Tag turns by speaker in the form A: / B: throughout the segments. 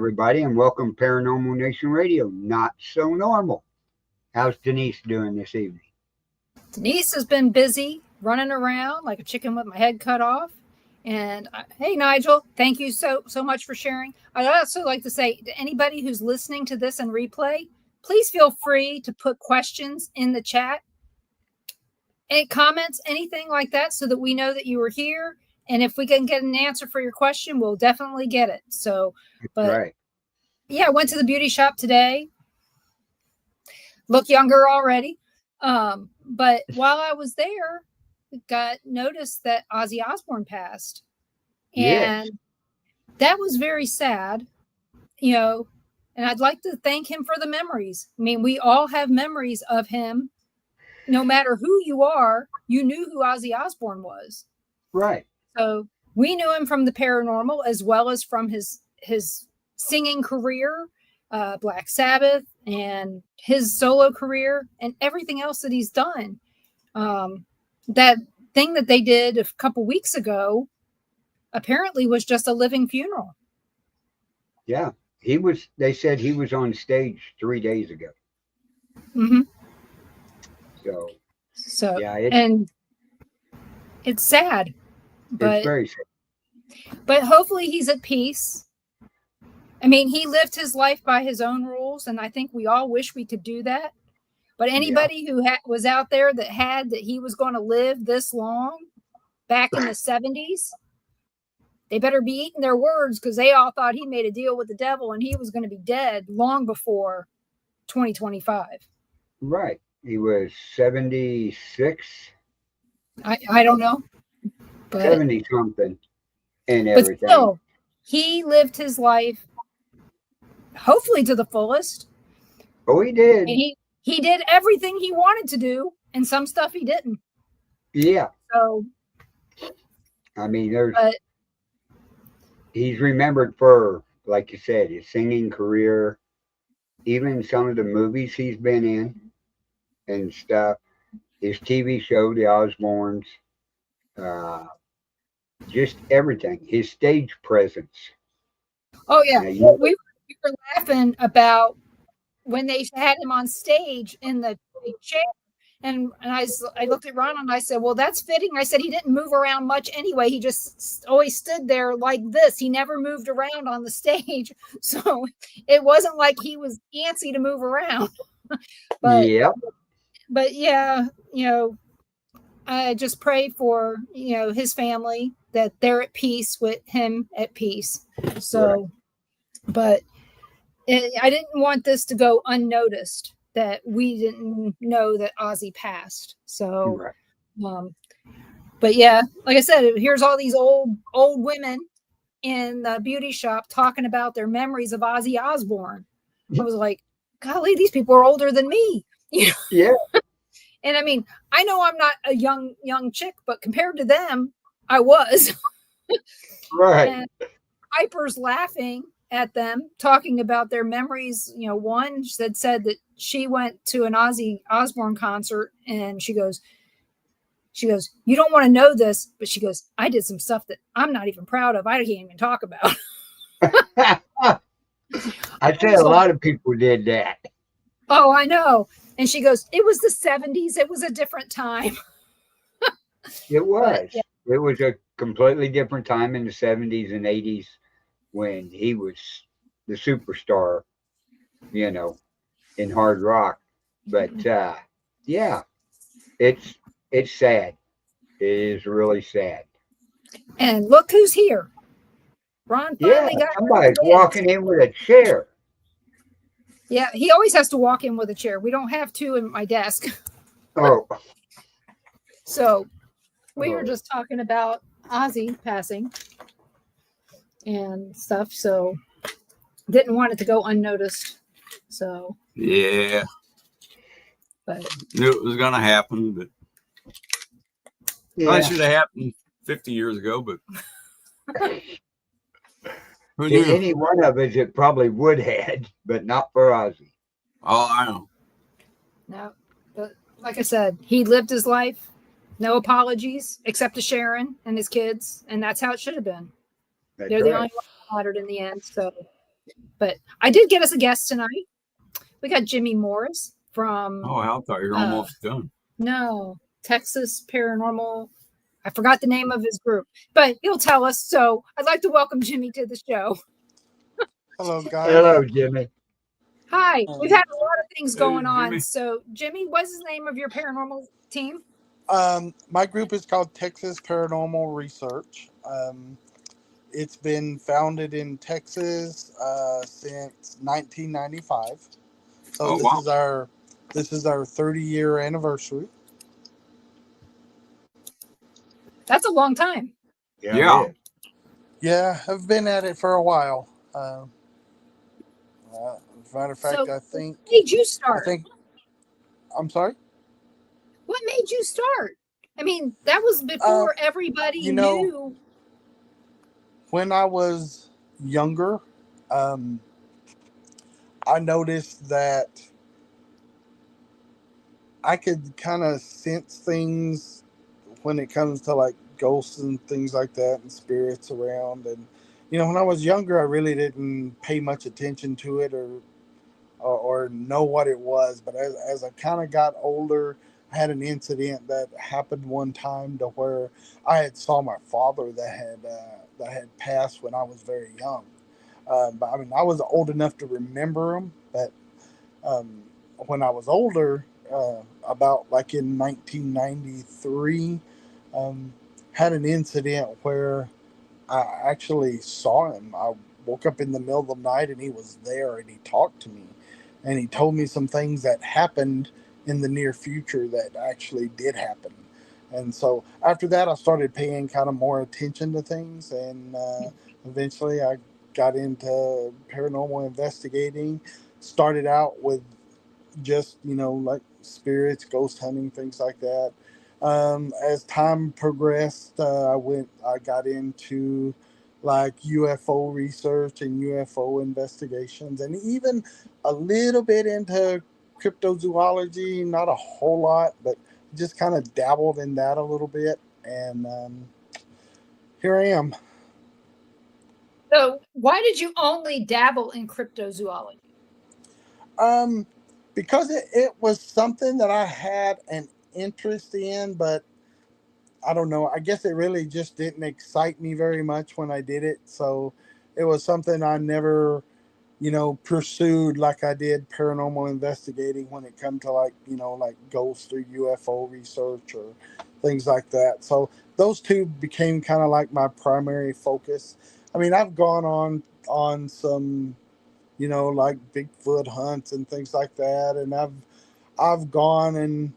A: everybody, and welcome to Paranormal Nation Radio. Not so normal. How's Denise doing this evening?
B: Denise has been busy running around like a chicken with my head cut off. And hey, Nigel, thank you so much for sharing. I'd also like to say to anybody who's listening to this in replay, please feel free to put questions in the chat, any comments, anything like that, so that we know that you were here. And if we can get an answer for your question, we'll definitely get it. So, but
A: Right.
B: Yeah, I went to the beauty shop today. Look younger already. But while I was there, got noticed that Ozzy Osbourne passed. And that was very sad, and I'd like to thank him for the memories. I mean, we all have memories of him. No matter who you are, you knew who Ozzy Osbourne was.
A: Right.
B: So we knew him from the paranormal as well as from his singing career, Black Sabbath, and his solo career and everything else that he's done. That thing that they did a couple weeks ago apparently was just a living funeral.
A: Yeah. They said he was on stage 3 days ago.
B: Mm-hmm.
A: So yeah,
B: and it's sad. But
A: it's very sad.
B: But hopefully he's at peace. I mean, he lived his life by his own rules, and I think we all wish we could do that. But anybody who was out there that he was going to live this long back in the 70s, they better be eating their words, because they all thought he made a deal with the devil and he was going to be dead long before 2025.
A: Right. He was 76.
B: I don't know. But
A: 70 something and everything.
B: But still, he lived his life hopefully to the fullest.
A: Oh, he did.
B: And he did everything he wanted to do, and some stuff he didn't.
A: Yeah.
B: So,
A: I mean, he's remembered for, like you said, his singing career, even some of the movies he's been in and stuff. His TV show, The Osbournes, just everything. His stage presence.
B: Oh yeah, we were laughing about when they had him on stage in the chair, and I looked at Ron and I said, "Well, that's fitting." I said he didn't move around much anyway. He just always stood there like this. He never moved around on the stage, so it wasn't like he was antsy to move around. But yeah, I just pray for his family, that they're at peace with him at peace. So, but I didn't want this to go unnoticed, that we didn't know that Ozzy passed. So, but yeah, like I said, here's all these old women in the beauty shop talking about their memories of Ozzy Osbourne. I was like, golly, these people are older than me.
A: Yeah.
B: And I mean, I know I'm not a young chick, but compared to them, I was.
A: Right.
B: And Piper's laughing at them, talking about their memories. One said that she went to an Ozzy Osbourne concert, and she goes, "You don't want to know this," but she goes, "I did some stuff that I'm not even proud of. I can't even talk about."
A: I'd say a lot of people did that.
B: Oh, I know. And she goes, "It was the 70s. It was a different time."
A: It was. But, it was a completely different time in the 70s and 80s when he was the superstar, in hard rock. But yeah, it's sad. It is really sad.
B: And look who's here. Ron finally got
A: somebody's walking in with a chair.
B: Yeah, he always has to walk in with a chair. We don't have two in my desk.
A: Oh.
B: So we were just talking about Ozzy passing and stuff, so didn't want it to go unnoticed. So
C: yeah,
B: but
C: knew it was gonna happen, but it should have happened 50 years ago. But
A: who knew? Any one of us, it probably would have, but not for Ozzy.
C: Oh, I know.
B: No, but like I said, he lived his life. No apologies, except to Sharon and his kids, and that's how it should have been. They're the only ones who mattered in the end. So, But I did get us a guest tonight. We got Jimmy Morris from.
C: Oh, I thought you were almost done.
B: No, Texas Paranormal. I forgot the name of his group, but he'll tell us. So I'd like to welcome Jimmy to the show.
D: Hello, guys.
A: Hello, Jimmy.
B: Hi. We've had a lot of things going on.
C: Jimmy.
B: So, Jimmy, what's the name of your paranormal team?
D: My group is called Texas Paranormal Research. It's been founded in Texas since 1995. So this is our 30-year anniversary.
B: That's a long time.
C: Yeah.
D: Yeah, I've been at it for a while. As a matter of fact, I think.
B: What made you start?
D: I'm sorry?
B: What made you start? I mean, that was before everybody knew.
D: When I was younger, I noticed that I could kind of sense things when it comes to like ghosts and things like that and spirits around. And, when I was younger, I really didn't pay much attention to it or know what it was. But as I kind of got older, I had an incident that happened one time to where I had saw my father that had passed when I was very young. But I mean, I was old enough to remember him. But when I was older, about like in 1993, had an incident where I actually saw him. I woke up in the middle of the night and he was there and he talked to me and he told me some things that happened in the near future that actually did happen. And so after that, I started paying kind of more attention to things, and eventually I got into paranormal investigating. Started out with just, like spirits, ghost hunting, things like that. As time progressed, I got into like UFO research and UFO investigations, and even a little bit into cryptozoology. Not a whole lot, but just kind of dabbled in that a little bit. And here I am.
B: So why did you only dabble in cryptozoology?
D: Because it was something that I had an interest in, but I don't know. I guess it really just didn't excite me very much when I did it. So it was something I never, pursued like I did paranormal investigating when it come to like ghost or UFO research or things like that. So those two became kind of like my primary focus. I mean, I've gone on some, like Bigfoot hunts and things like that. And I've gone and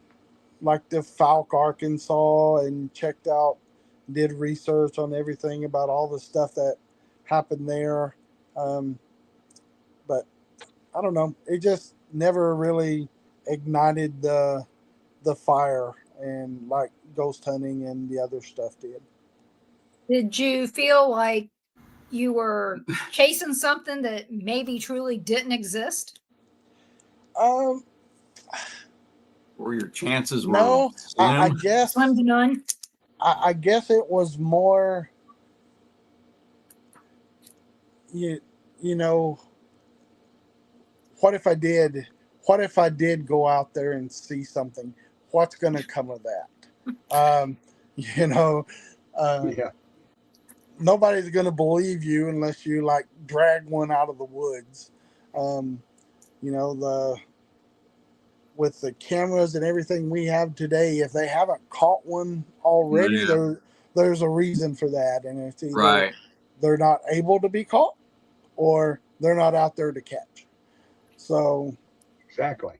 D: like the Falk, Arkansas, and checked out, did research on everything about all the stuff that happened there. But I don't know. It just never really ignited the fire and like ghost hunting and the other stuff did.
B: Did you feel like you were chasing something that maybe truly didn't exist?
D: Or
C: your chances were
D: no, I guess
B: slim to none.
D: I guess it was more you know, what if I did go out there and see something? What's going to come of that?
A: Yeah.
D: Nobody's going to believe you unless you like drag one out of the woods. With the cameras and everything we have today, if they haven't caught one already, there's a reason for that. And it's either they're not able to be caught or they're not out there to catch. So
A: exactly.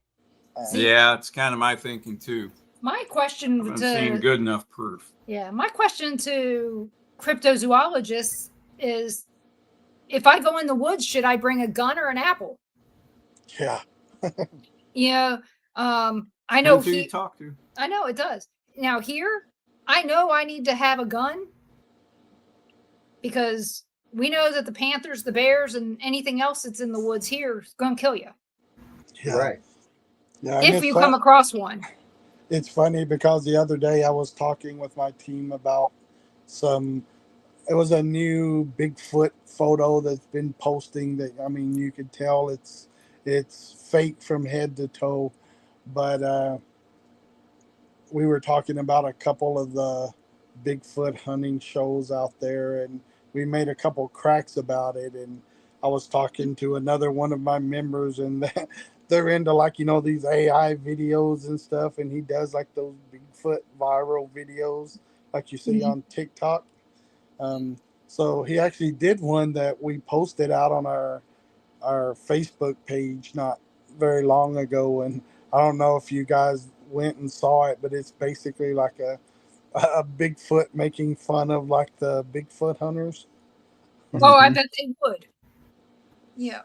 C: Yeah, it's kind of my thinking too.
B: My question
C: I haven't seen good enough proof.
B: Yeah, my question to cryptozoologists is, if I go in the woods, should I bring a gun or an apple?
D: Yeah.
B: I know
C: who you talk to.
B: I know it does. Now here, I know I need to have a gun because we know that the panthers, the bears, and anything else that's in the woods here is going to kill you.
D: Yeah.
A: Right.
D: Yeah,
B: if you come across one.
D: It's funny because the other day I was talking with my team about some it was a new Bigfoot photo that's been posting. That, I mean, you could tell it's fake from head to toe. But we were talking about a couple of the Bigfoot hunting shows out there, and we made a couple cracks about it. And I was talking to another one of my members, and they're into, like, you know, these AI videos and stuff, and he does like those Bigfoot viral videos like you see on TikTok. So he actually did one that we posted out on our Facebook page not very long ago, and I don't know if you guys went and saw it, but it's basically like a Bigfoot making fun of like the Bigfoot hunters.
B: Oh, I bet they would. Yeah.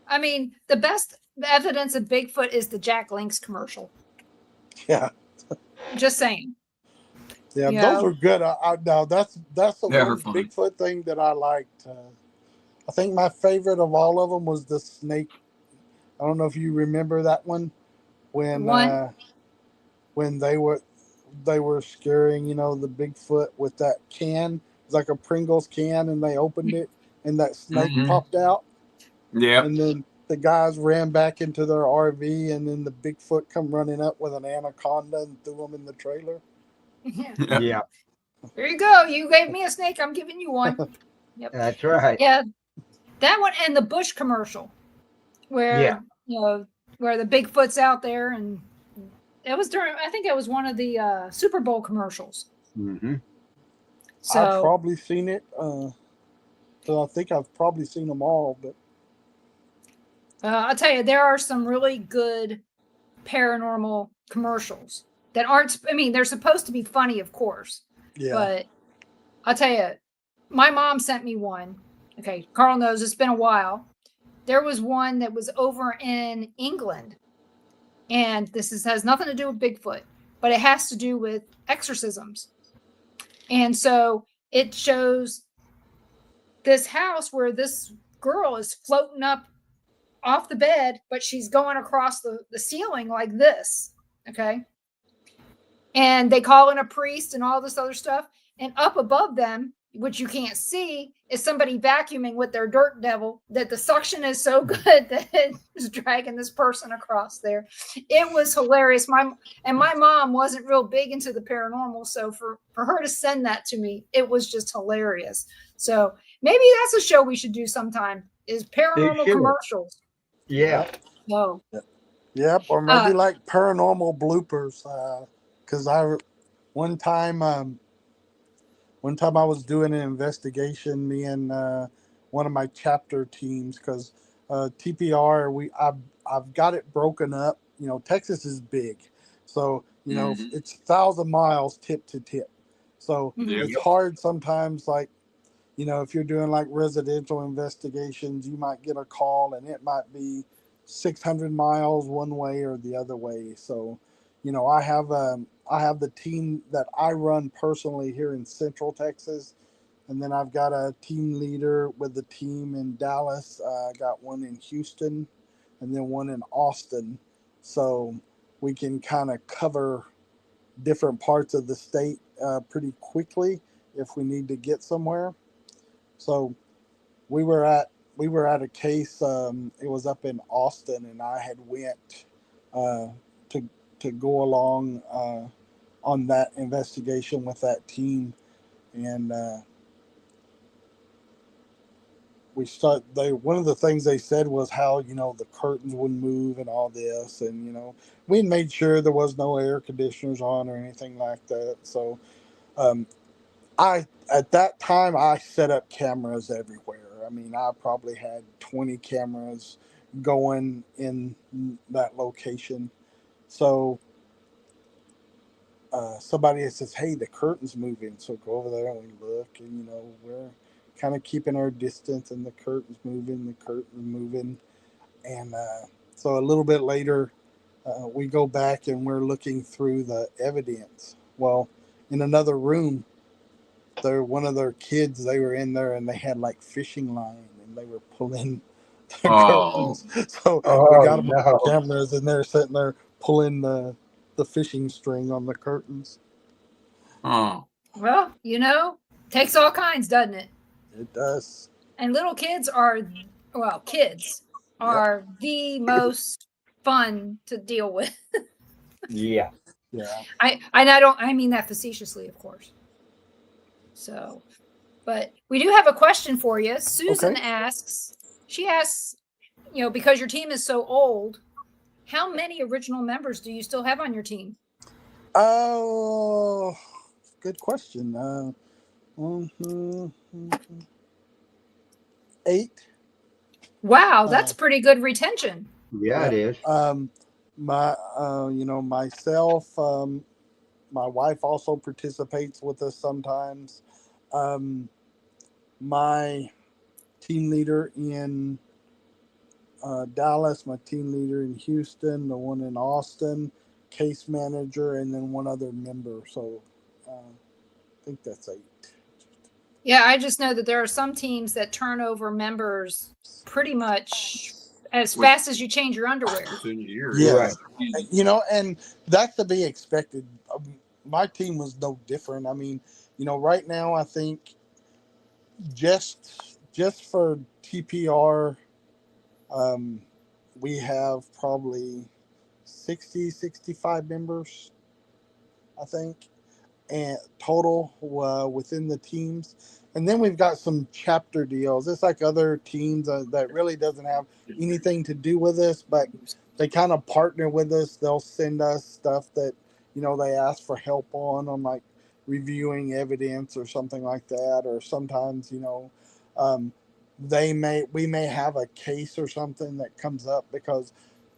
B: I mean, the best evidence of Bigfoot is the Jack Link's commercial.
D: Yeah.
B: Just saying.
D: Yeah,
B: Yeah.
D: those were good. Now that's the one
C: funny.
D: Bigfoot thing that I liked. I think my favorite of all of them was the snake. I don't know if you remember that one when they were scaring, you know, the Bigfoot with that can. It was like a Pringles can, and they opened it, and that snake popped out.
C: Yeah.
D: And then the guys ran back into their RV, and then the Bigfoot come running up with an anaconda and threw them in the trailer.
A: Yeah,
B: There you go. You gave me a snake. I'm giving you one. Yep.
A: that's right.
B: Yeah. That one and the Bush commercial where, you know, where the Bigfoot's out there, and it was during, I think it was one of the Super Bowl commercials. So
D: I've probably seen it. So I think I've probably seen them all, but
B: I'll tell you, there are some really good paranormal commercials that aren't, I mean, they're supposed to be funny, of course.
D: yeah.
B: But I'll tell you, my mom sent me one. Okay, Carl knows it's been a while. There was one that was over in England. And has nothing to do with Bigfoot, but it has to do with exorcisms. And so it shows this house where this girl is floating up off the bed, but she's going across the ceiling like this. Okay. And they call in a priest and all this other stuff. And up above them, which you can't see, is somebody vacuuming with their dirt devil, that the suction is so good that it's dragging this person across there. It was hilarious. My mom wasn't real big into the paranormal, so for her to send that to me, it was just hilarious. So maybe that's a show we should do sometime, is paranormal commercials.
A: Yeah.
B: No.
D: Yep, or maybe like paranormal bloopers. Because one time I was doing an investigation, me and one of my chapter teams, because TPR, I've got it broken up. You know, Texas is big, so you know it's 1,000 miles tip to tip. So it's hard sometimes. Like, you know, if you're doing like residential investigations, you might get a call and it might be 600 miles one way or the other way. So, you know, I have the team that I run personally here in Central Texas, and then I've got a team leader with the team in Dallas. I got one in Houston, and then one in Austin. So we can kind of cover different parts of the state pretty quickly if we need to get somewhere. So we were at a case. It was up in Austin, and I had went to go along on that investigation with that team, and one of the things they said was how, you know, the curtains wouldn't move and all this, and, you know, we made sure there was no air conditioners on or anything like that. So at that time I set up cameras everywhere. I mean, I probably had 20 cameras going in that location. So somebody says, hey, the curtain's moving. So go over there and we look, and, you know, we're kind of keeping our distance, and the curtain's moving. And so a little bit later, we go back and we're looking through the evidence. Well, in another room, one of their kids, they were in there, and they had like fishing line, and they were pulling the curtains. So we got them on cameras, and they're sitting there pulling the fishing string on the curtains.
C: Oh.
B: Well, you know, Takes all kinds, doesn't it?
D: It does.
B: And little kids are the most fun to deal with.
A: Yeah.
D: Yeah.
B: I mean that facetiously, of course. So, but we do have a question for you. Susan asks, because your team is so old, how many original members do you still have on your team?
D: Oh, good question. 8.
B: Wow, that's pretty good retention.
A: Yeah, it is.
D: Myself, my wife also participates with us sometimes. My team leader in Dallas, my team leader in Houston, the one in Austin, case manager, and then one other member. So I think that's 8.
B: Yeah, I just know that there are some teams that turn over members pretty much as fast as you change your underwear.
D: Yes. Right. And that's to be expected. My team was no different. I mean, right now I think just for TPR, we have probably 60, 65 members, I think, and total within the teams. And then we've got some chapter deals. It's like other teams that really doesn't have anything to do with us, but they kind of partner with us. They'll send us stuff that, they ask for help on like reviewing evidence or something like that. Or sometimes, we may have a case or something that comes up, because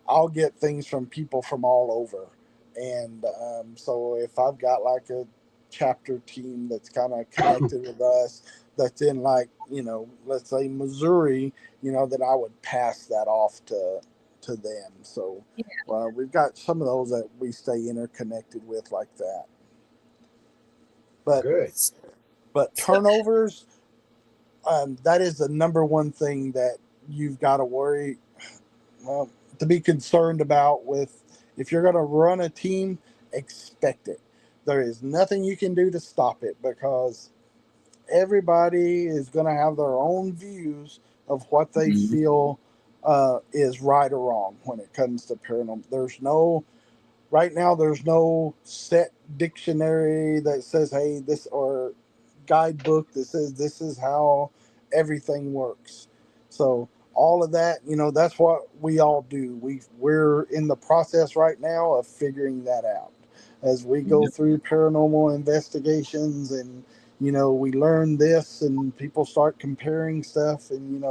D: I'll get things from people from all over. And so if I've got like a chapter team that's kind of connected with us, that's in like, let's say Missouri, that I would pass that off to them. So we've got some of those that we stay interconnected with like that. But
A: good.
D: But turnovers, that is the number one thing that you've got to worry, to be concerned about with. If you're going to run a team, expect it. There is nothing you can do to stop it, because everybody is going to have their own views of what they feel is right or wrong when it comes to paranormal. Right now, there's no set dictionary that says, hey, this, or guidebook that says this is how everything works. So all of that, that's what we all do. We're in the process right now of figuring that out as we go through paranormal investigations, and we learn this, and people start comparing stuff, and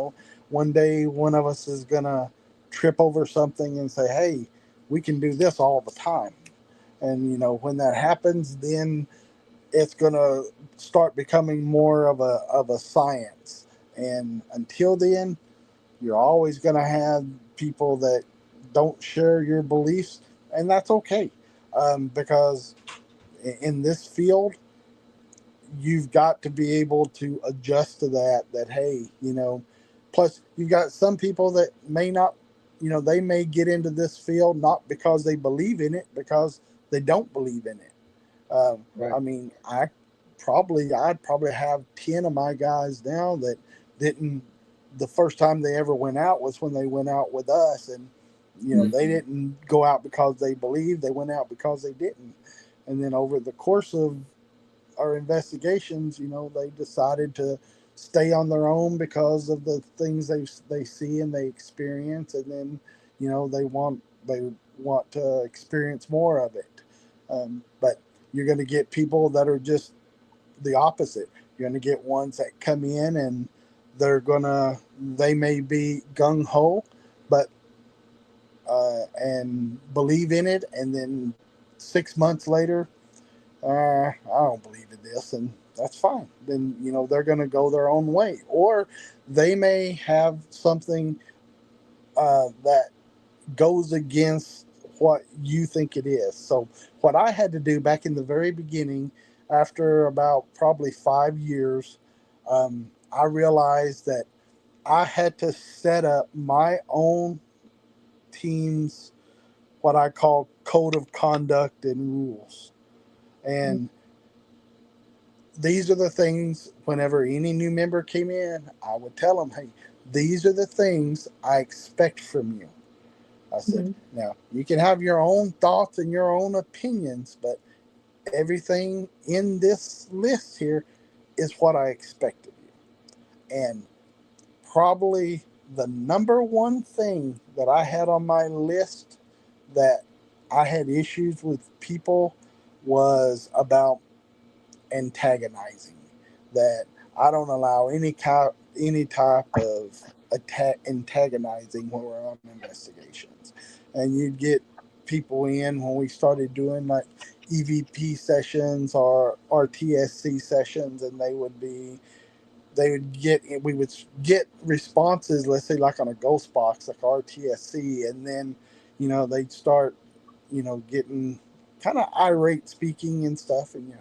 D: one day one of us is gonna trip over something and say, hey, we can do this all the time. And when that happens, then it's gonna start becoming more of a science. And until then, you're always gonna have people that don't share your beliefs, and that's okay, because in this field, you've got to be able to adjust to that, hey, plus you've got some people that may not, they may get into this field not because they believe in it, because they don't believe in it.
A: Right.
D: I mean, I'd probably have 10 of my guys now that didn't, the first time they ever went out was when they went out with us, and they didn't go out because they believed, they went out because they didn't. And then over the course of our investigations, they decided to stay on their own because of the things they see and they experience, and then they want to experience more of it. But you're going to get people that are just the opposite. You're going to get ones that come in and they may be gung ho, but and believe in it, and then 6 months later, I don't believe in this, and that's fine. Then they're going to go their own way, or they may have something that goes against what you think it is. So what I had to do back in the very beginning, after about probably 5 years, I realized that I had to set up my own team's, what I call code of conduct and rules. And these are the things, whenever any new member came in, I would tell them, hey, these are the things I expect from you. I said, now, you can have your own thoughts and your own opinions, but everything in this list here is what I expect of you. And probably the number one thing that I had on my list that I had issues with people was about antagonizing. That I don't allow any type of antagonizing when we're on investigations. And you'd get people in when we started doing like EVP sessions or TSC sessions, and we would get responses, let's say like on a ghost box, like RTSC, and then, they'd start, getting kind of irate speaking and stuff, and you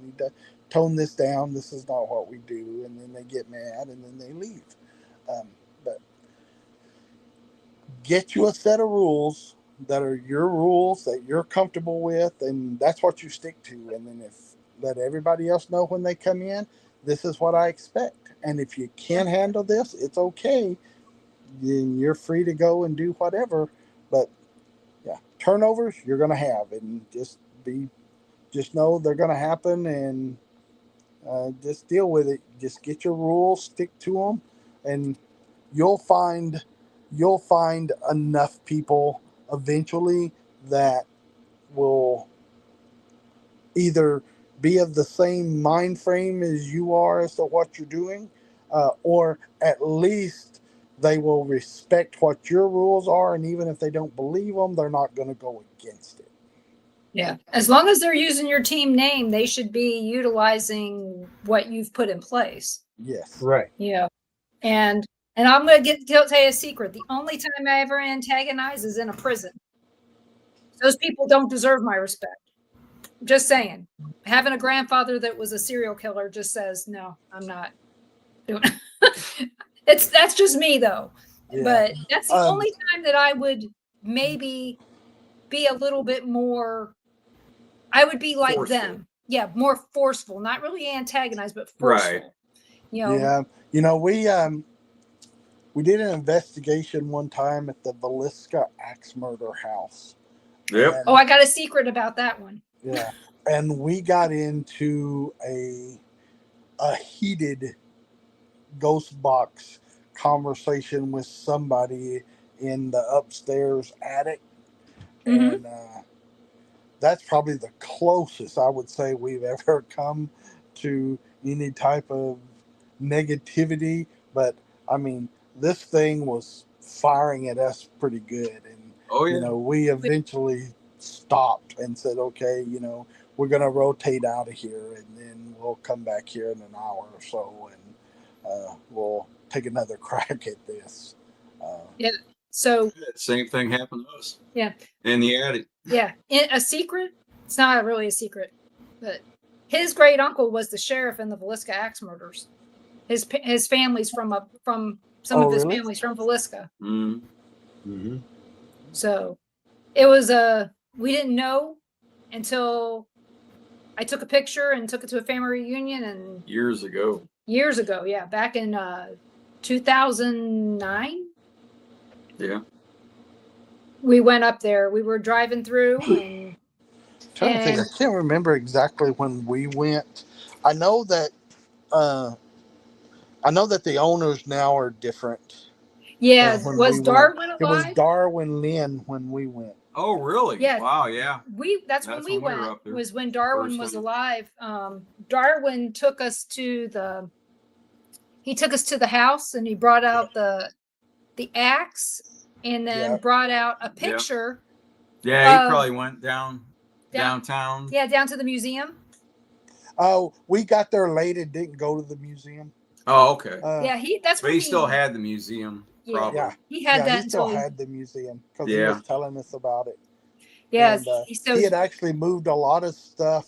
D: need to tone this down. This is not what we do, and then they get mad and then they leave. But get you a set of rules that are your rules that you're comfortable with, and that's what you stick to. And then let everybody else know when they come in, this is what I expect. And if you can't handle this, it's okay. Then you're free to go and do whatever. But yeah, turnovers you're going to have, and just know they're going to happen, and just deal with it. Just get your rules, stick to them, and you'll find enough people eventually that will either be of the same mind frame as you are as to what you're doing, or at least they will respect what your rules are, and even if they don't believe them, they're not going to go against it.
B: Yeah. As long as they're using your team name, they should be utilizing what you've put in place.
D: Yes.
A: Right.
B: Yeah. And I'm going to tell you a secret. The only time I ever antagonize is in a prison. Those people don't deserve my respect. Just saying. Having a grandfather that was a serial killer just says, no, I'm not doing it. That's just me, though. Yeah. But that's the only time that I would maybe be a little bit more, I would be like forceful. Them. Yeah, more forceful. Not really antagonized, but forceful.
C: Right.
D: Yeah. We did an investigation one time at the Villisca axe murder house.
C: Yep.
B: I got a secret about that one.
D: Yeah. And we got into a heated ghost box conversation with somebody in the upstairs attic. Mm-hmm. And that's probably the closest I would say we've ever come to any type of negativity. But I mean, this thing was firing at us pretty good. And, we eventually stopped and said, okay, we're going to rotate out of here, and then we'll come back here in an hour or so, and we'll take another crack at this.
B: Yeah. So
C: same thing happened to us.
B: Yeah.
C: In the attic.
B: Yeah. A secret? It's not really a secret, but his great uncle was the sheriff in the Villisca axe murders. His family's from some of his family's from Villisca.
C: Mm-hmm.
A: Mm-hmm.
B: So it was we didn't know until I took a picture and took it to a family reunion, and
C: years ago.
B: Yeah, back in 2009.
C: Yeah.
D: We
B: went up there. We were driving through, and
D: I can't remember exactly when we went. I know that the owners now are different.
B: Yeah, was Darwin alive?
D: It was Darwin Lynn when we went.
C: Oh, really?
B: Yeah.
C: Wow, yeah.
B: That's when we went. Was when Darwin was alive. Darwin took us to the house, and he brought out the axe, and then brought out a picture.
C: Yeah, he probably went downtown.
B: Yeah, down to the museum.
D: Oh, we got there late and didn't go to the museum.
C: Oh, okay.
B: He
C: still had the museum. Probably.
D: Yeah,
B: he had that.
D: He still had the museum because he was telling us about it.
B: Yeah,
D: he had actually moved a lot of stuff.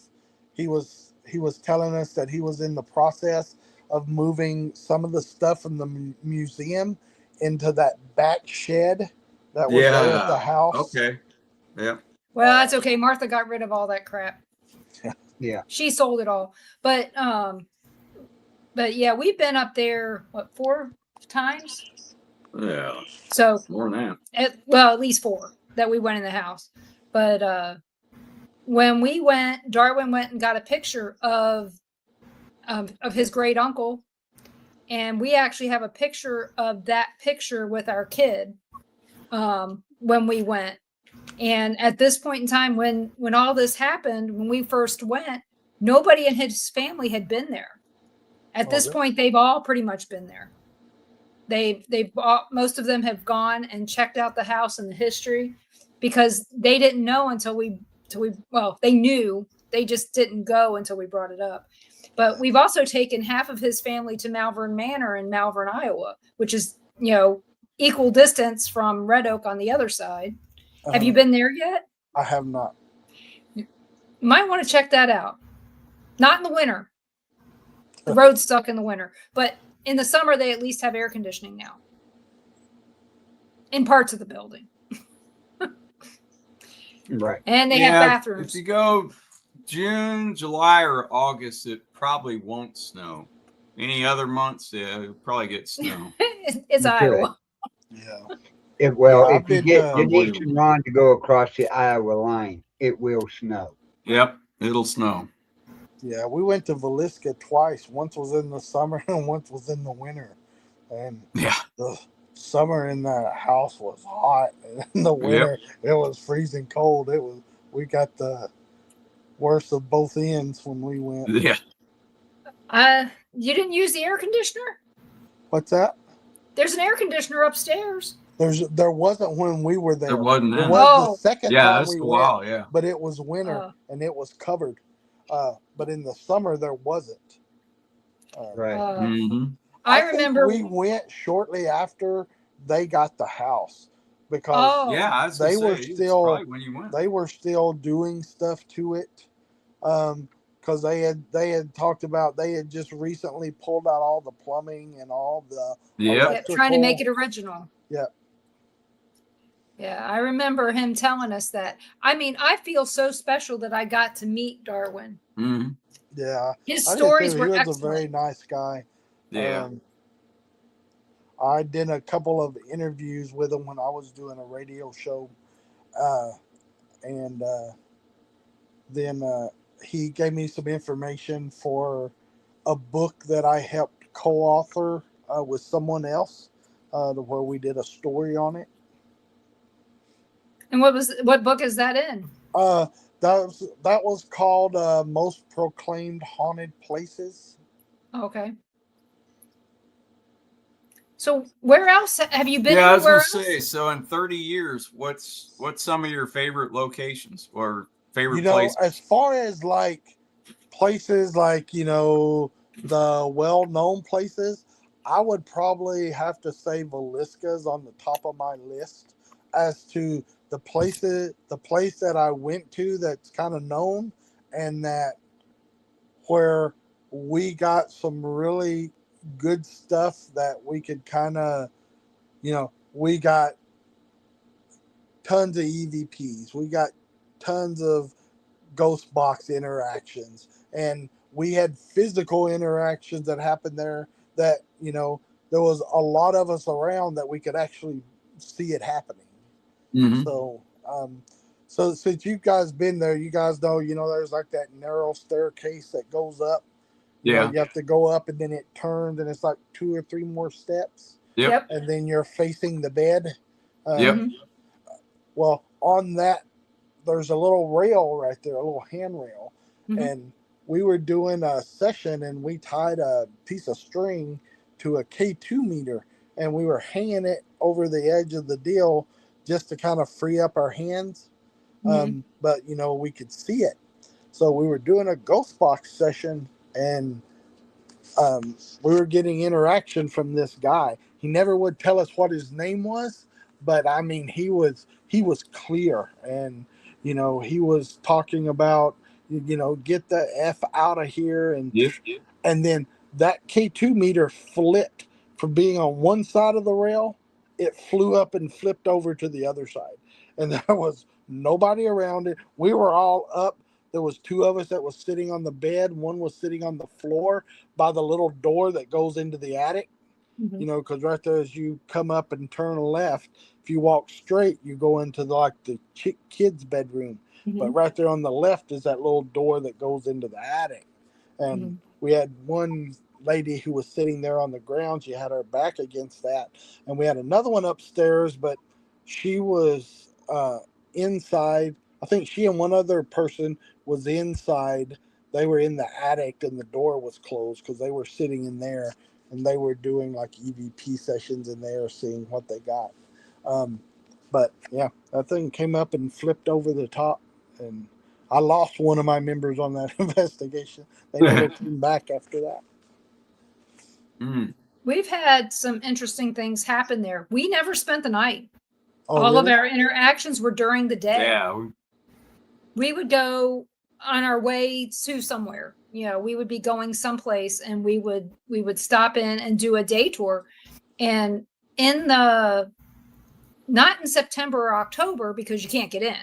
D: He was telling us that he was in the process of moving some of the stuff from the museum into that back shed that was there at the house.
C: Okay. Yeah.
B: Well, that's okay. Martha got rid of all that crap.
A: Yeah.
B: She sold it all. But yeah, we've been up there, 4 times?
C: Yeah.
B: So
C: More than
B: at least 4 that we went in the house. But when we went, Darwin went and got a picture of his great uncle, and we actually have a picture of that picture with our kid when we went. And at this point in time, when all this happened, when we first went, nobody in his family had been there. At this point, they've all pretty much been there. Most of them have gone and checked out the house and the history, because they didn't know until they knew, they just didn't go until we brought it up. But we've also taken half of his family to Malvern Manor in Malvern, Iowa, which is, equal distance from Red Oak on the other side. Have you been there yet?
D: I have not.
B: You might want to check that out. Not in the winter. The road's stuck in the winter. But in the summer, they at least have air conditioning now. In parts of the building.
A: Right.
B: And they have bathrooms.
C: If you go June, July, or August, it probably won't snow. Any other months, it'll probably get snow.
B: It's Iowa.
D: Yeah.
A: If you get Denise and Ron to go across the Iowa line, it will snow.
C: Yep, it'll snow.
D: Yeah, we went to Villisca twice. Once was in the summer and once was in the winter. And the summer in that house was hot. And in the winter, it was freezing cold. We got the worst of both ends when we went.
C: Yeah.
B: You didn't use the air conditioner?
D: What's that?
B: There's an air conditioner upstairs.
D: There wasn't when we were there.
C: There wasn't then.
D: It was the second time
C: that's
D: we
C: a while,
D: went, but it was winter and it was covered. But in the summer there wasn't.
A: Right.
B: I remember
D: we went shortly after they got the house, because they were still doing stuff to it. Because they had talked about, they had just recently pulled out all the plumbing and all the
B: trying to make it original.
D: Yeah,
B: I remember him telling us that. I mean, I feel so special that I got to meet Darwin.
C: Mm-hmm.
D: Yeah,
B: his stories were excellent.
D: He was a very nice guy.
C: Yeah.
D: I did a couple of interviews with him when I was doing a radio show, and then he gave me some information for a book that I helped co-author with someone else, where we did a story on it.
B: And what book is that in?
D: That was called Most Proclaimed Haunted Places.
B: Okay. So where else have you been?
C: Yeah, I was going to say. So in 30 years, what's some of your favorite locations or favorite places?
D: As far as like places, like the well-known places, I would probably have to say Villisca's on the top of my list as to the place that I went to that's kind of known, and that where we got some really good stuff that we could kind of, we got tons of EVPs, we got tons of ghost box interactions, and we had physical interactions that happened there that, there was a lot of us around that we could actually see it happening.
C: Mm-hmm.
D: So since you guys been there, you guys know, there's like that narrow staircase that goes up. You have to go up and then it turns and it's like 2 or 3 more steps.
C: Yep.
D: And then you're facing the bed.
C: Yep.
D: Well, on that, there's a little rail right there, a little handrail. Mm-hmm. And we were doing a session and we tied a piece of string to a K2 meter and we were hanging it over the edge of the deal just to kind of free up our hands. Mm-hmm. But, we could see it. So we were doing a ghost box session and we were getting interaction from this guy. He never would tell us what his name was, but I mean, he was clear, and he was talking about get the F out of here, and then that K2 meter flipped from being on one side of the rail, it flew up and flipped over to the other side, and there was nobody around it. We were all up. there was two of us that was sitting on the bed. One was sitting on the floor by the little door that goes into the attic.
B: Mhm.
D: You know, because right there, as you come up and turn left, if you walk straight, you go into the kids' bedroom.
B: Mhm.
D: But right there on the left is that little door that goes into the attic. And
B: Mhm.
D: we had one lady who was sitting there on the ground. She had her back against that. And we had another one upstairs, but she was inside. I think she and one other person was inside. They were in the attic and the door was closed because they were sitting in there. And they were doing like EVP sessions in there, seeing what they got. But yeah, that thing came up and flipped over the top, and I lost one of my members on that investigation. They never came back after that.
C: Mm.
B: We've had some interesting things happen there. We never spent the night.
D: Oh,
B: All of
D: really?
B: our interactions were during the day.
C: Yeah.
B: We would go on our way to somewhere. You know, we would be going someplace, and we would stop in and do a day tour. And not in September or October, because you can't get in.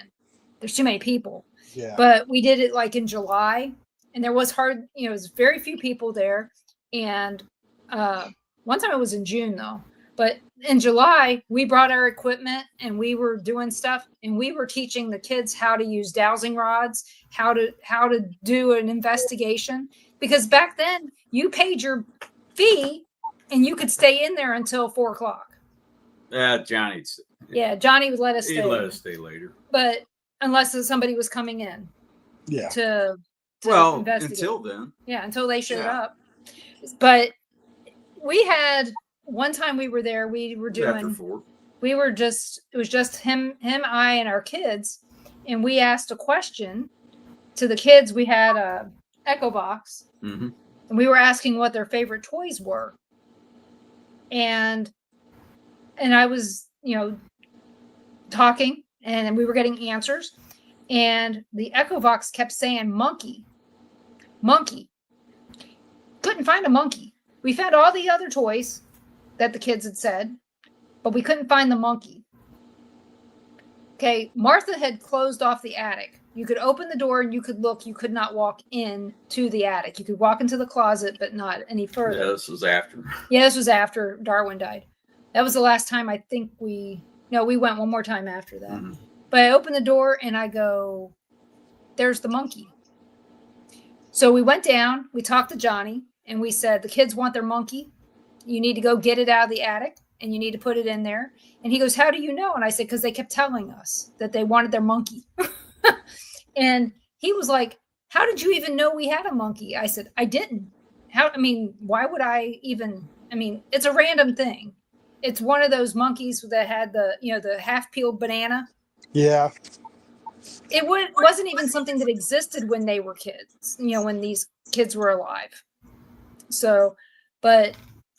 B: There's too many people.
D: Yeah.
B: But we did it like in July, and there was it was very few people there. And one time it was in June though. But in July, we brought our equipment and we were doing stuff, and we were teaching the kids how to use dowsing rods, how to do an investigation. Because back then you paid your fee and you could stay in there until 4:00. Johnny would let us stay.
C: He'd let us stay later.
B: But unless somebody was coming in.
D: Yeah.
B: To investigate.
C: Until then.
B: Yeah, until they showed up. But we had one time we were there, we were doing
C: After 4.
B: it was just him, I, and our kids, and we asked a question to the kids. We had a Echo Box,
C: mm-hmm.
B: and we were asking what their favorite toys were. And I was, talking, and we were getting answers, and the Echo Box kept saying monkey. Couldn't find a monkey. We found all the other toys that the kids had said, but we couldn't find the monkey. Okay, Martha had closed off the attic. You could open the door and you could look. You could not walk in to the attic. You could walk into the closet, but not any further.
C: Yeah, this was after.
B: Yeah, this was after Darwin died. That was the last time I think we went one more time after that.
C: Mm-hmm.
B: But I opened the door and I go, there's the monkey. So we went down, we talked to Johnny, and we said, the kids want their monkey. You need to go get it out of the attic and you need to put it in there. And he goes, how do you know? And I said, because they kept telling us that they wanted their monkey. And he was like, how did you even know we had a monkey? I said, I didn't. Why would I even? It's a random thing. It's one of those monkeys that had the half-peeled banana.
D: Yeah.
B: It wasn't even something that existed when they were kids, when these kids were alive. So, but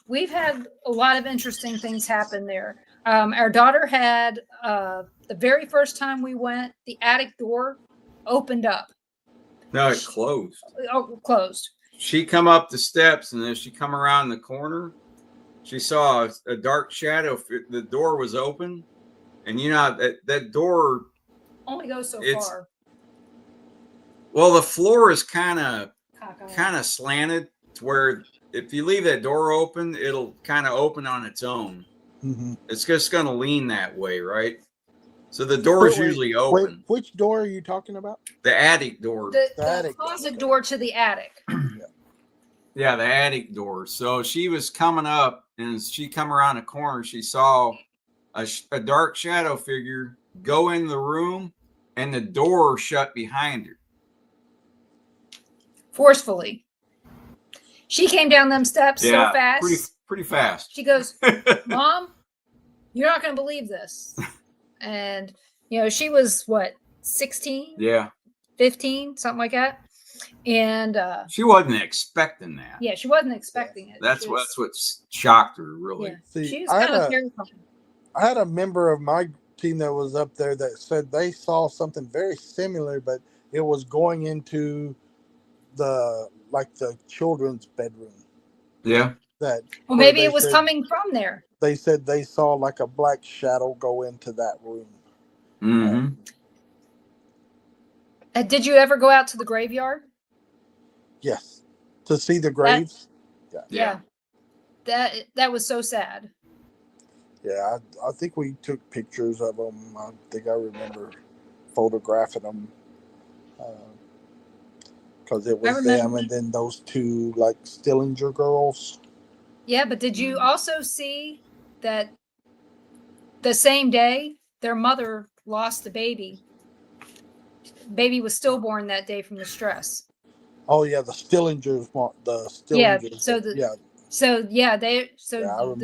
B: we've had a lot of interesting things happen there. Our daughter had, the very first time we went, the attic door opened up.
C: No, it closed.
B: Oh, closed.
C: She come up the steps, and as she come around the corner, she saw a dark shadow. The door was open, and that door
B: only goes so far.
C: Well, the floor is kind of slanted to where if you leave that door open, it'll kind of open on its own.
D: Mm-hmm.
C: It's just going to lean that way, right? So the door is usually open.
D: Which door are you talking about?
C: The attic door.
B: The closet door to the attic.
C: Yeah, the attic door. So she was coming up, and as she come around the corner, she saw a dark shadow figure go in the room, and the door shut behind her.
B: Forcefully. She came down them steps so fast.
C: Pretty fast.
B: She goes, Mom, you're not going to believe this. And, she was, 16?
C: Yeah.
B: 15, something like that. And
C: she wasn't expecting that.
B: Yeah, she wasn't expecting it.
C: That's what shocked her, really.
B: Yeah.
D: See,
B: she was kind of terrified.
D: I had a member of my team that was up there that said they saw something very similar, but it was going into the children's bedroom.
C: Yeah.
B: Well, maybe it was coming from there.
D: They said they saw like a black shadow go into that room.
C: Mm-hmm.
B: Did you ever go out to the graveyard?
D: Yes. To see the graves?
B: Yeah. That was so sad.
D: Yeah, I think we took pictures of them. I think I remember photographing them because it was them and then those two like Stillinger girls.
B: Yeah, but did you also see that the same day their mother lost the baby? Baby was stillborn that day from the stress.
D: Oh yeah, the Stillingers want the Stillingers.
B: Yeah, the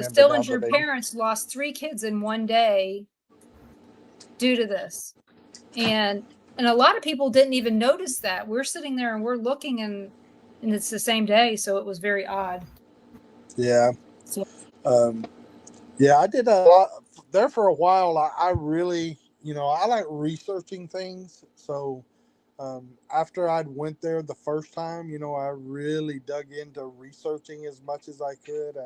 B: Stillinger
D: the
B: parents lost 3 kids in one day due to this. And a lot of people didn't even notice that. We're sitting there and we're looking and it's the same day, so it was very odd.
D: Yeah. So, yeah, I did a lot there for a while. I really, I like researching things. So after I'd went there the first time, I really dug into researching as much as I could.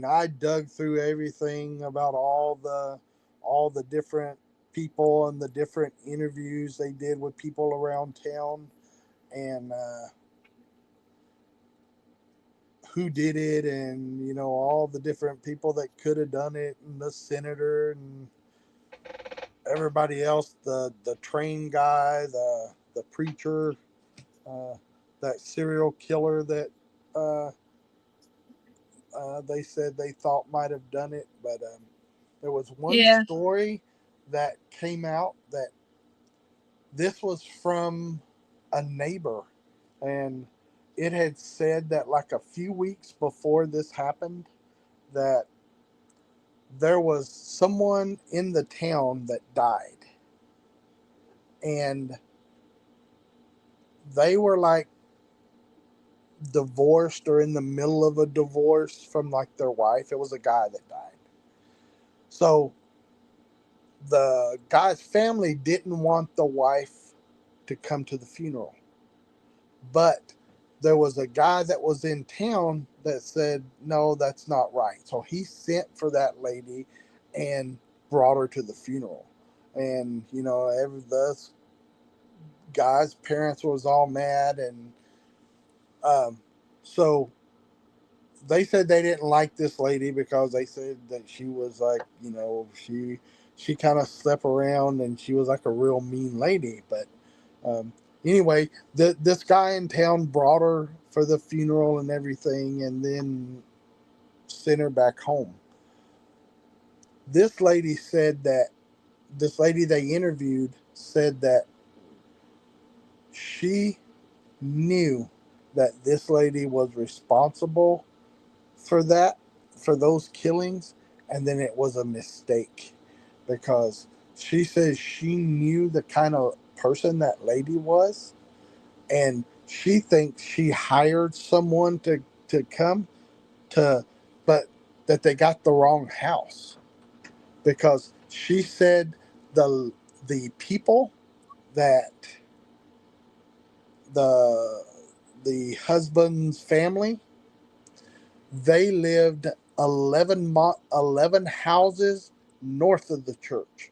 D: I dug through everything about all the different people and the different interviews they did with people around town and who did it and all the different people that could have done it and the senator and everybody else, the train guy, the preacher, that serial killer that they said they thought might have done it. But there was one story that came out that this was from a neighbor, and it had said that like a few weeks before this happened that there was someone in the town that died, and they were like divorced or in the middle of a divorce from like their wife. It was a guy that died. So the guy's family didn't want the wife to come to the funeral. But there was a guy that was in town that said, no, that's not right. So he sent for that lady and brought her to the funeral. And, the guy's parents was all mad. And so they said they didn't like this lady because they said that she was like, she kind of slept around and she was like a real mean lady. But anyway, this guy in town brought her for the funeral and everything and then sent her back home. This lady they interviewed said that she knew that this lady was responsible for those killings, and then it was a mistake because she says she knew the kind of person that lady was, and she thinks she hired someone to come to, but that they got the wrong house because she said the people that the husband's family, they lived 11 houses north of the church.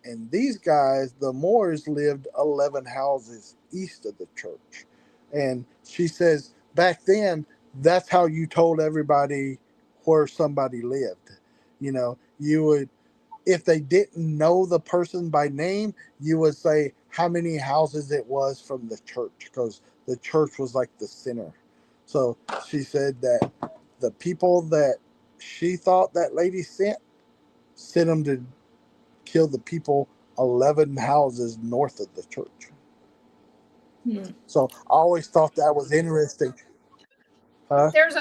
D: And these guys, the Moores, lived 11 houses east of the church. And she says, back then, that's how you told everybody where somebody lived. You would, if they didn't know the person by name, you would say how many houses it was from the church, because the church was like the center. So she said that the people that she thought that lady sent them to kill the people 11 houses north of the church. So I always thought that was interesting.
B: There's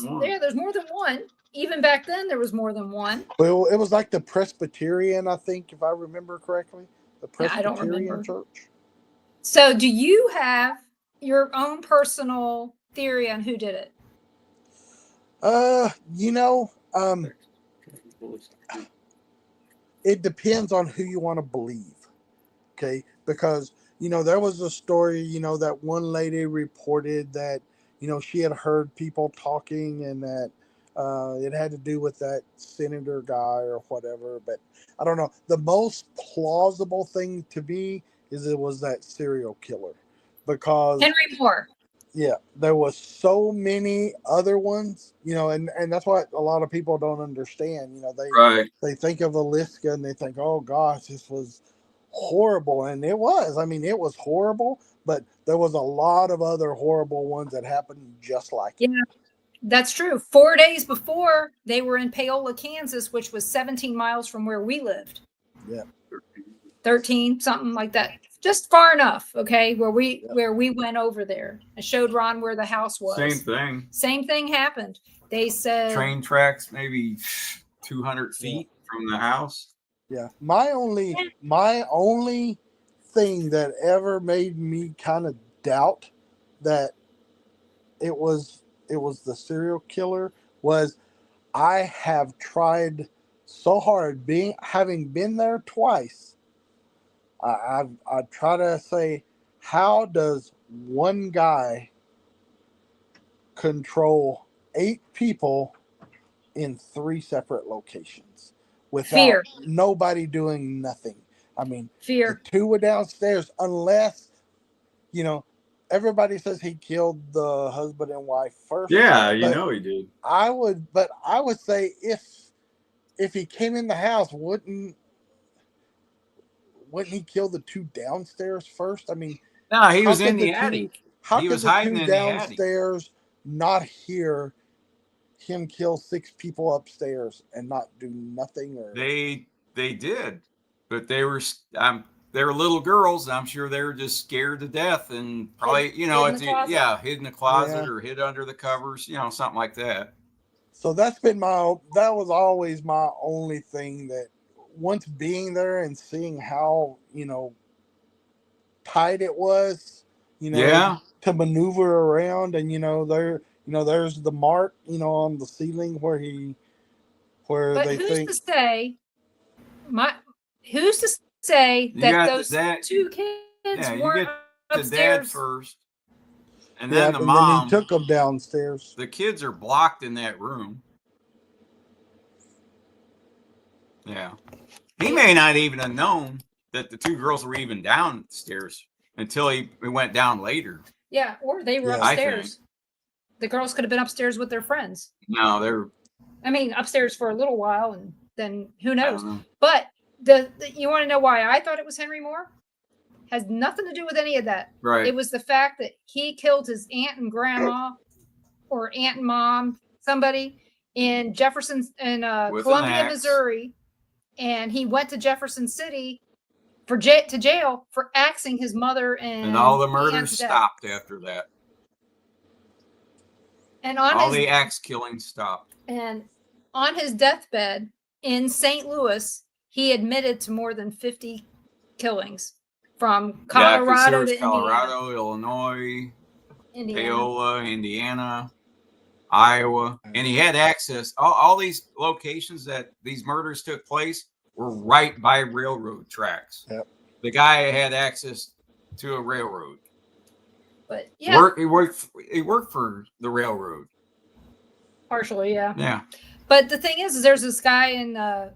B: more than one. Even back then, there was more than one.
D: Well, it was like the Presbyterian, I think, if I remember correctly. The Presbyterian church.
B: So do you have your own personal theory on who did it?
D: It depends on who you want to believe. Okay. Because, there was a story, that one lady reported that, she had heard people talking and that it had to do with that senator guy or whatever. But I don't know. The most plausible thing to me is it was that serial killer, because
B: Henry Moore.
D: yeah, there was so many other ones, and that's what a lot of people don't understand. They think of Alaska and they think, oh gosh, this was horrible, and it was. I mean, it was horrible, but there was a lot of other horrible ones that happened just like it.
B: Yeah, that's true. 4 days before, they were in Paola, Kansas, which was 17 miles from where we lived.
D: Yeah,
B: 13, something like that. Just far enough, okay, where we went over there. I showed Ron where the house was. Same thing happened. They said
C: train tracks maybe 200 feet from the house.
D: Yeah, my only thing that ever made me kind of doubt that it was the serial killer was, I have tried so hard, having been there twice. I try to say, how does one guy control 8 people in 3 separate locations without nobody doing nothing? I mean, the 2 were downstairs, unless, everybody says he killed the husband and wife first.
C: Yeah, he did.
D: I would say if he came in the house, wouldn't he kill the 2 downstairs first? I mean,
C: no, he was in the attic. He was hiding in the attic.
D: Downstairs not hear him kill 6 people upstairs and not do nothing? Or
C: they did, but they were little girls. I'm sure they were just scared to death, and probably hid in the closet or hid under the covers, something like that.
D: So that was always my only thing, that once being there and seeing how tight it was, to maneuver around, and there's the mark on the ceiling where
B: who's to say that those 2 kids weren't upstairs?
C: The dad first, and then the mom.
D: And then he took them downstairs.
C: The kids are blocked in that room. Yeah. He may not even have known that the 2 girls were even downstairs until he went down later.
B: Yeah, or they were upstairs. The girls could have been upstairs with their friends.
C: No, they're...
B: upstairs for a little while, and then who knows? But you want to know why I thought it was Henry Moore? Has nothing to do with any of that.
C: Right.
B: It was the fact that he killed his aunt and grandma, or aunt and mom, somebody in Columbia, Missouri. And he went to Jefferson City to jail for axing his mother and
C: all the murders stopped after that.
B: And
C: the axe killing stopped.
B: And on his deathbed in St. Louis, he admitted to more than 50 killings from Colorado to
C: Colorado, Illinois, Paola, Indiana, Iowa, and he had access. All these locations that these murders took place were right by railroad tracks.
D: Yep.
C: The guy had access to a railroad.
B: But
C: he worked for the rarailroad.
B: Partially, yeah.
C: Yeah.
B: But the thing is there's this guy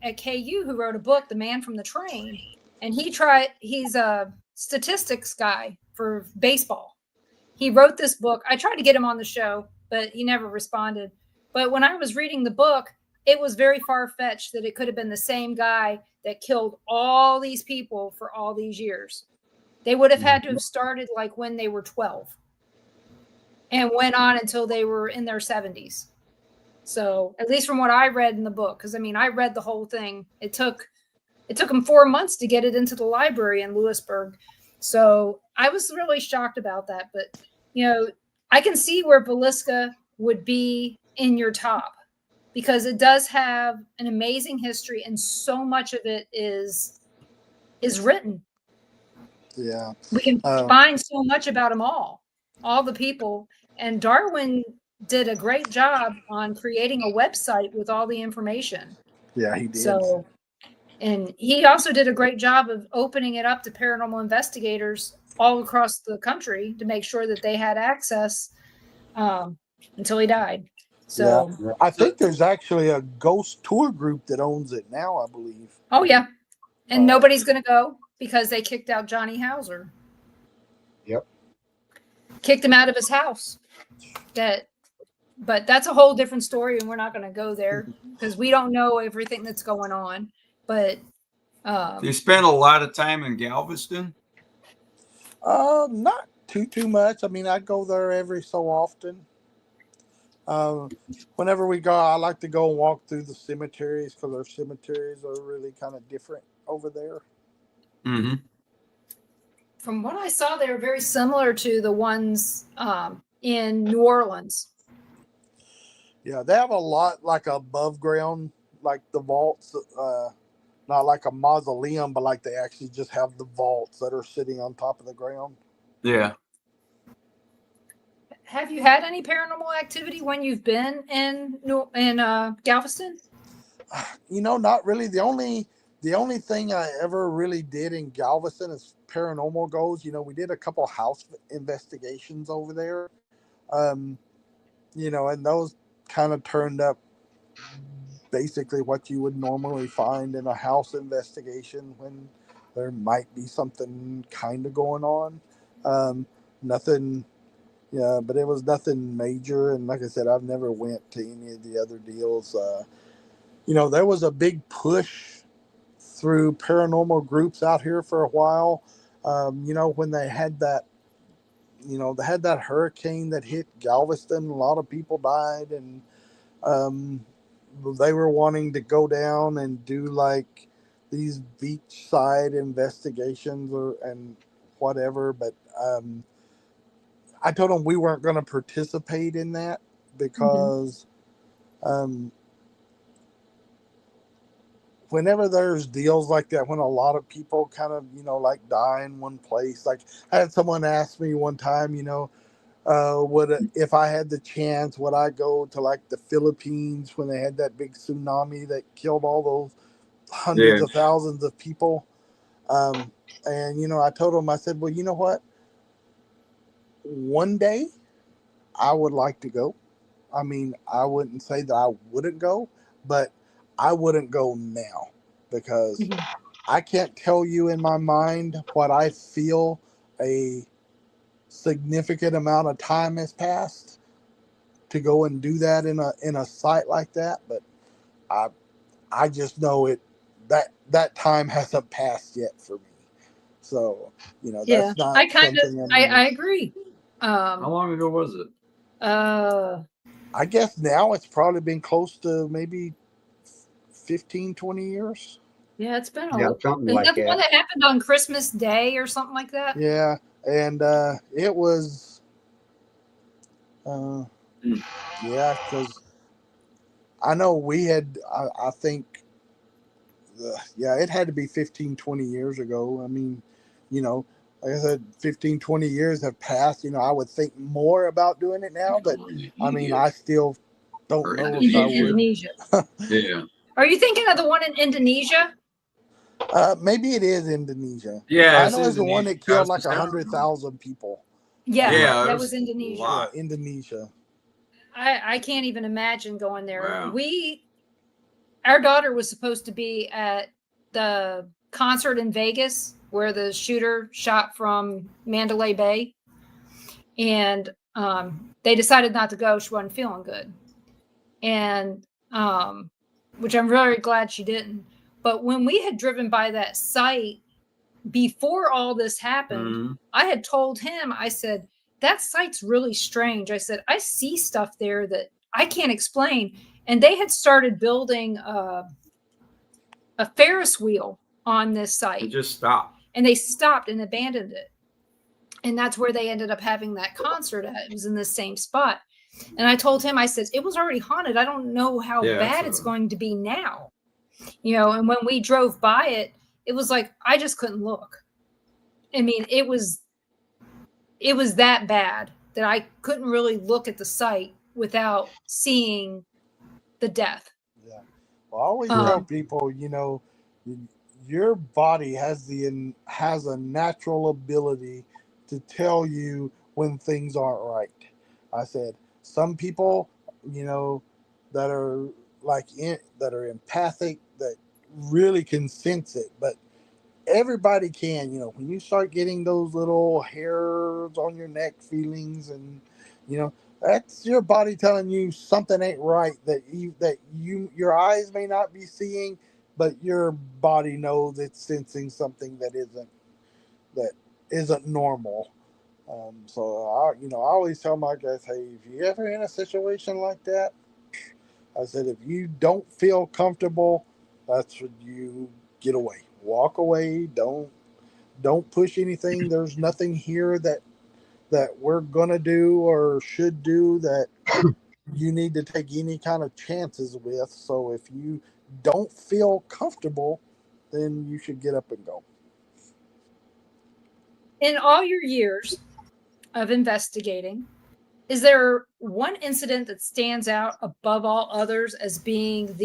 B: at KU who wrote a book, The Man from the Train, and he's a statistics guy for baseball. He wrote this book. I tried to get him on the show, but he never responded. But when I was reading the book, it was very far-fetched that it could have been the same guy that killed all these people for all these years. They would have had to have started like when they were 12 and went on until they were in their 70s. So at least from what I read in the book, because I read the whole thing. It took them 4 months to get it into the library in Lewisburg. So I was really shocked about that. But, I can see where Villisca would be in your top, because it does have an amazing history, and so much of it is written.
D: Yeah.
B: We can find so much about them all the people. And Darwin did a great job on creating a website with all the information.
D: Yeah, he did.
B: So, and he also did a great job of opening it up to paranormal investigators all across the country to make sure that they had access until he died. So
D: yeah. I think there's actually a ghost tour group that owns it now, I believe.
B: Oh, yeah. And nobody's going to go. because they kicked out Johnny Hauser.
A: Yep.
B: Kicked him out of his house. But that's a whole different story, and we're not going to go there because we don't know everything that's going on. But
C: you spent a lot of time in Galveston?
D: Not too much. I mean, I go there every so often. Whenever we go, I like to go and walk through the cemeteries because our cemeteries are really kind of different over there.
C: Mm-hmm.
B: From what I saw, they were very similar to the ones in New Orleans.
D: Yeah, they have a lot like above ground, like the vaults, not like a mausoleum, but like they actually just have the vaults that are sitting on top of the ground.
C: Yeah.
B: Have you had any paranormal activity when you've been in Galveston?
D: Not really. The only thing I ever really did in Galveston as paranormal goes, we did a couple house investigations over there. And those kind of turned up basically what you would normally find in a house investigation when there might be something kind of going on. Nothing, yeah, but it was nothing major. And like I said, I've never went to any of the other deals. There was a big push through paranormal groups out here for a while. When they had that, hurricane that hit Galveston, a lot of people died, and they were wanting to go down and do like these beachside investigations and whatever. But I told them we weren't going to participate in that because whenever there's deals like that, when a lot of people kind of, like die in one place, like I had someone ask me one time, if I had the chance, would I go to like the Philippines when they had that big tsunami that killed all those hundreds of thousands of people? And, I told them, I said, well, you know what? One day I would like to go. I mean, I wouldn't say that I wouldn't go, but I wouldn't go now because I can't tell you in my mind what I feel a significant amount of time has passed to go and do that in a site like that. But I just know that time hasn't passed yet for me. So, that's not
B: I agree.
C: How long ago was it?
D: I guess now it's probably been close to maybe 15, 20 years.
B: Yeah, it's been
A: something like that.
B: The one that happened on Christmas Day or something like that?
D: Yeah, and it was, because I know we had, I think, it had to be 15, 20 years ago. I mean, like I said, 15, 20 years have passed. I would think more about doing it now, but I mean, I still don't know if I would.
B: Indonesia.
C: Yeah.
B: Are you thinking of the one in Indonesia?
D: Maybe it is Indonesia.
C: Yeah,
D: I know it's the one that killed like 100,000 people.
B: Yeah, that was Indonesia.
D: Yeah, Indonesia.
B: I can't even imagine going there.
C: Wow.
B: Our daughter was supposed to be at the concert in Vegas where the shooter shot from Mandalay Bay, and they decided not to go. She wasn't feeling good, and which I'm very glad she didn't. But when we had driven by that site before all this happened, I had told him, I said, that site's really strange. I said, I see stuff there that I can't explain. And they had started building a Ferris wheel on this site.
C: It just stopped.
B: And they stopped and abandoned it. And that's where they ended up having that concert at. It was in the same spot. And I told him, I said, it was already haunted. I don't know how bad it's going to be now. And when we drove by it, it was like, I just couldn't look. I mean, it was that bad that I couldn't really look at the site without seeing the death.
D: Yeah. Well, I always tell people, your body has a natural ability to tell you when things aren't right. I said, some people, that are that are empathic, that really can sense it, but everybody can, when you start getting those little hairs on your neck feelings, and that's your body telling you something ain't right, that your eyes may not be seeing, but your body knows it's sensing something that isn't normal. So I always tell my guys, hey, if you ever in a situation like that, I said, if you don't feel comfortable, that's when you get away. Walk away. Don't push anything. There's nothing here that we're gonna do or should do that you need to take any kind of chances with. So if you don't feel comfortable, then you should get up and go.
B: In all your years of investigating, is there one incident that stands out above all others as being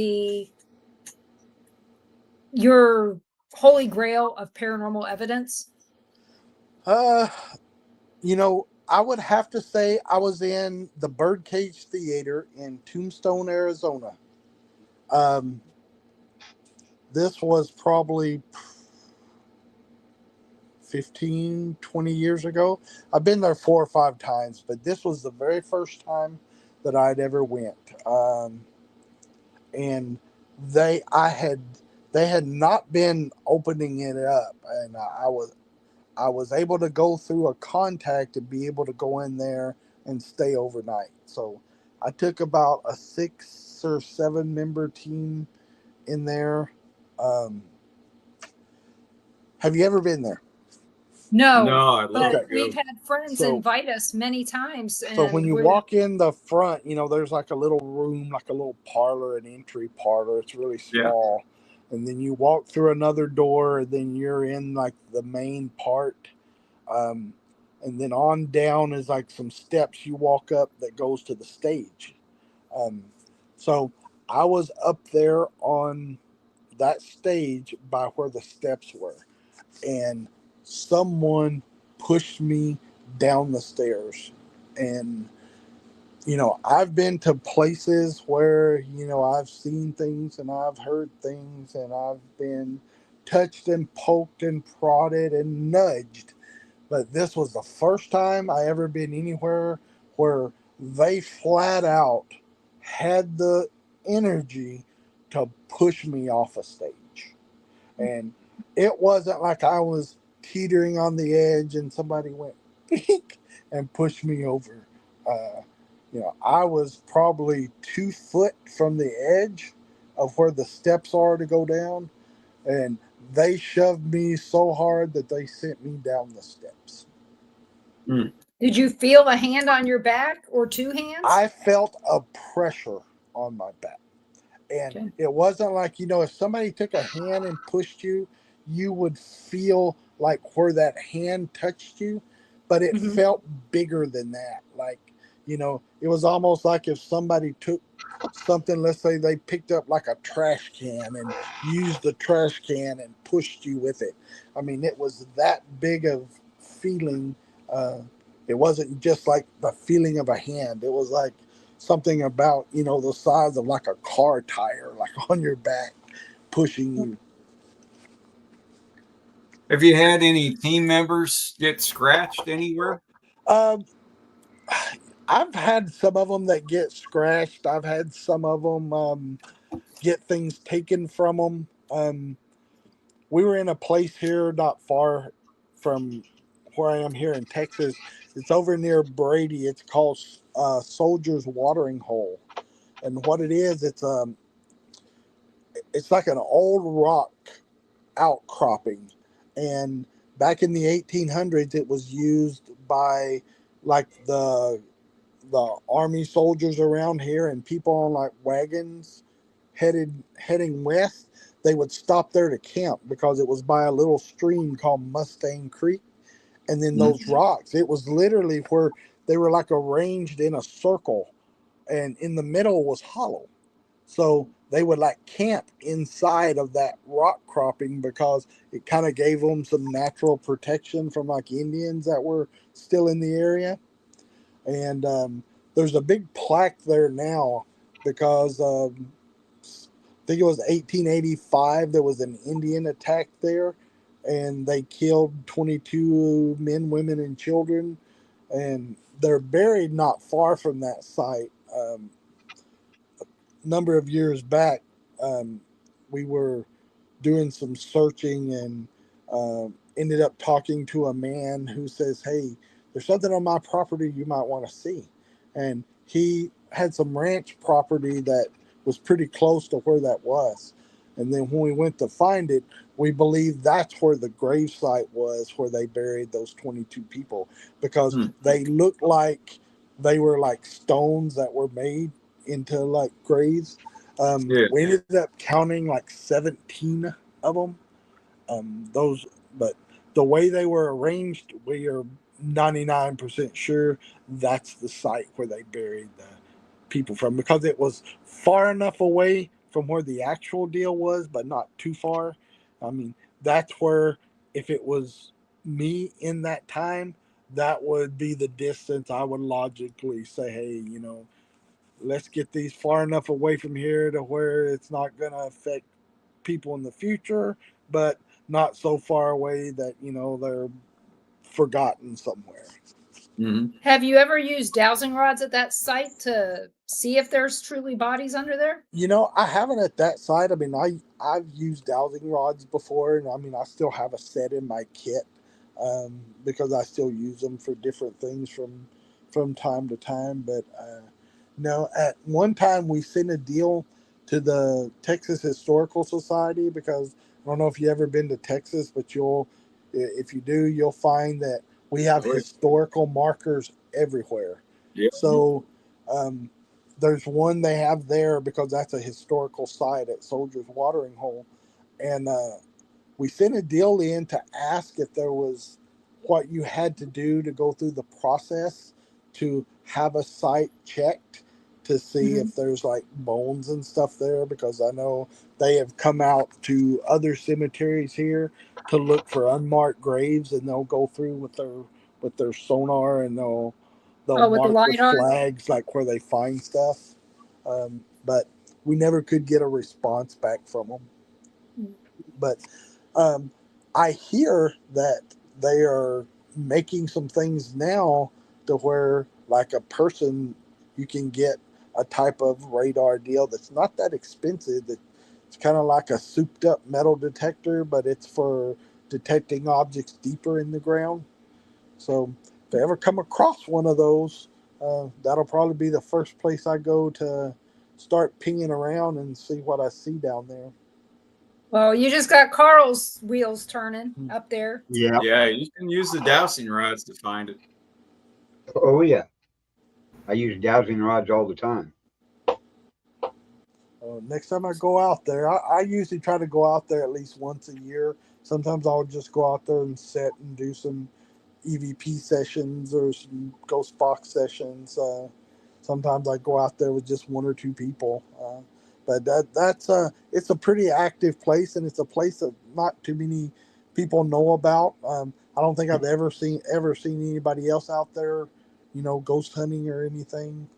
B: your holy grail of paranormal evidence?
D: I would have to say I was in the Birdcage Theater in Tombstone, Arizona. This was probably 15, 20 years ago. Had been there 4 or 5 times, but this was the very first time that I'd ever went. And they had not been opening it up, and I was able to go through a contact to be able to go in there and stay overnight. So I took about a 6 or 7 member team in there. Have you ever been there?
B: No,
C: I'd
B: but
C: love to
B: we've
C: go.
B: had friends invite us many times.
D: So when you walk in the front, there's like a little room, like a little parlor, an entry parlor. It's really small. Yeah. And then you walk through another door, and then you're in like the main part. And then on down is like some steps you walk up that goes to the stage. So I was up there on that stage by where the steps were, and someone pushed me down the stairs. And I've been to places where I've seen things and I've heard things, and I've been touched and poked and prodded and nudged, but this was the first time I ever been anywhere where they flat out had the energy to push me off a stage. And it wasn't like I was teetering on the edge and somebody went and pushed me over. I was probably 2 foot from the edge of where the steps are to go down, and they shoved me so hard that they sent me down the steps.
B: Did you feel a hand on your back or 2 hands?
D: I felt a pressure on my back. And It wasn't like, if somebody took a hand and pushed you, you would feel like where that hand touched you, but it felt bigger than that. Like, it was almost like if somebody took something, let's say they picked up like a trash can and used the trash can and pushed you with it. I mean, it was that big of feeling. It wasn't just like the feeling of a hand. It was like something about, the size of like a car tire, like on your back, pushing you.
C: Have you had any team members get scratched anywhere?
D: I've had some of them that get scratched. I've had some of them get things taken from them. We were in a place here not far from where I am here in Texas. It's over near Brady. It's called Soldier's Watering Hole. And what it is, it's like an old rock outcropping. And back in the 1800s, it was used by like the army soldiers around here, and people on like wagons heading west. They would stop there to camp because it was by a little stream called Mustang Creek. And then those rocks, it was literally where they were like arranged in a circle, and in the middle was hollow. So they would like camp inside of that rock cropping because it kind of gave them some natural protection from like Indians that were still in the area. And there's a big plaque there now because I think it was 1885. There was an Indian attack there, and they killed 22 men, women, and children. And they're buried not far from that site. A number of years back, we were doing some searching and ended up talking to a man who says, "Hey, there's something on my property you might want to see." And he had some ranch property that was pretty close to where that was. And then when we went to find it, we believe that's where the grave site was, where they buried those 22 people, because they looked like they were like stones that were made into like graves. We ended up counting like 17 of them. But the way they were arranged, we are 99% sure that's the site where they buried the people from, because it was far enough away from where the actual deal was, but not too far. I mean, that's where, if it was me in that time, that would be the distance I would logically say, hey, let's get these far enough away from here to where it's not going to affect people in the future, but not so far away that they're forgotten somewhere.
C: Mm-hmm.
B: Have you ever used dowsing rods at that site to see if there's truly bodies under there?
D: I haven't at that site. I mean, I've used dowsing rods before, and I mean, I still have a set in my kit because I still use them for different things from time to time. But no, at one time we sent a deal to the Texas Historical Society, because I don't know if you've ever been to Texas, but if you do, you'll find that we have historical markers everywhere.
C: Yep.
D: So there's one they have there because that's a historical site at Soldier's Watering Hole. And we sent a deal in to ask if there was what you had to do to go through the process to have a site checked to see if there's like bones and stuff there, because I know they have come out to other cemeteries here to look for unmarked graves, and they'll go through with their sonar, and they'll
B: with
D: mark
B: the
D: with
B: LiDAR?
D: flags like where they find stuff. But we never could get a response back from them. But I hear that they are making some things now to where, like a person, you can get a type of radar deal that's not that expensive. It's kind of like a souped up metal detector, but it's for detecting objects deeper in the ground. So if I ever come across one of those, that'll probably be the first place I go to start pinging around and see what I see down there.
B: Well, you just got Carl's wheels turning up there.
A: Yeah.
C: Yeah, you can use the dowsing rods to find it.
A: Oh yeah. I use dowsing rods all the time.
D: Next time I go out there, I usually try to go out there at least once a year. Sometimes I'll just go out there and sit and do some EVP sessions or some ghost box sessions. Sometimes I go out there with just one or two people. But it's a pretty active place, and it's a place that not too many people know about. I don't think I've ever seen anybody else out there, ghost hunting or anything.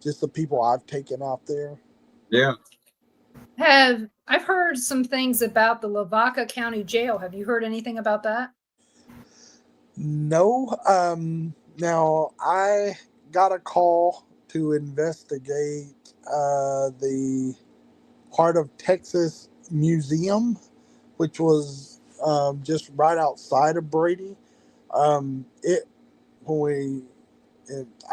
D: Just the people I've taken out there.
C: Yeah.
B: I've heard some things about the Lavaca County Jail. Have you heard anything about that?
D: No. Now I got a call to investigate the Heart of Texas Museum, which was just right outside of Brady. I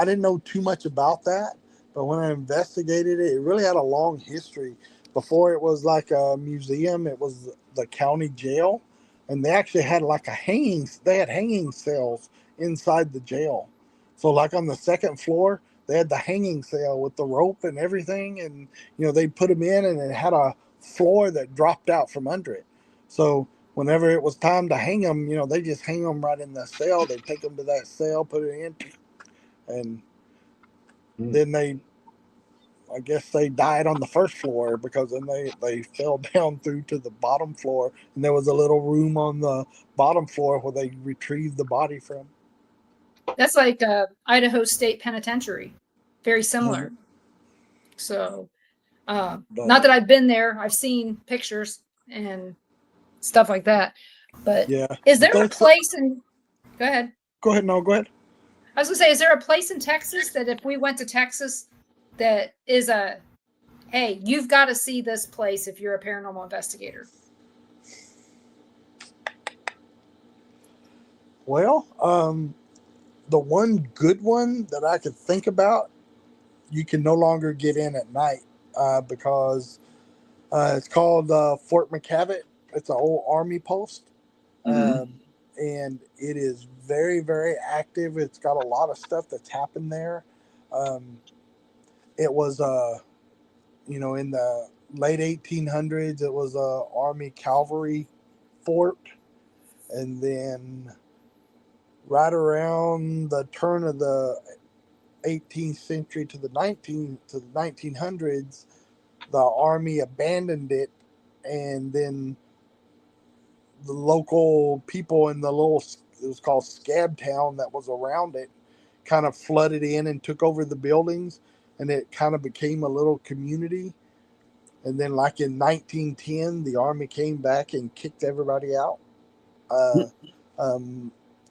D: didn't know too much about that, but when I investigated it, it really had a long history. Before it was like a museum, it was the county jail, and they actually had like they had hanging cells inside the jail. So like on the second floor, they had the hanging cell with the rope and everything, and they put them in, and it had a floor that dropped out from under it. So whenever it was time to hang them, they just hang them right in the cell. They take them to that cell, put it in, and then I guess they died on the first floor, because then they fell down through to the bottom floor, and there was a little room on the bottom floor where they retrieved the body from.
B: That's like Idaho State Penitentiary. Very similar. So, not that I've been there. I've seen pictures and stuff like that. But
D: Yeah.
B: is there a place in? Go ahead.
D: Go ahead. No, go ahead.
B: I was gonna say, is there a place in Texas that if we went to Texas, that is a, hey, you've got to see this place if you're a paranormal investigator?
D: Well, the one good one that I could think about, you can no longer get in at night because it's called Fort McCavitt. It's an old army post. And it is very, very active. It's got a lot of stuff that's happened there. It was, in the late 1800s, it was a Army cavalry fort. And then right around the turn of the 18th century to the 1900s, the Army abandoned it, and then the local people in the it was called Scab Town that was around it, kind of flooded in and took over the buildings, and it kind of became a little community. And then like in 1910, the Army came back and kicked everybody out.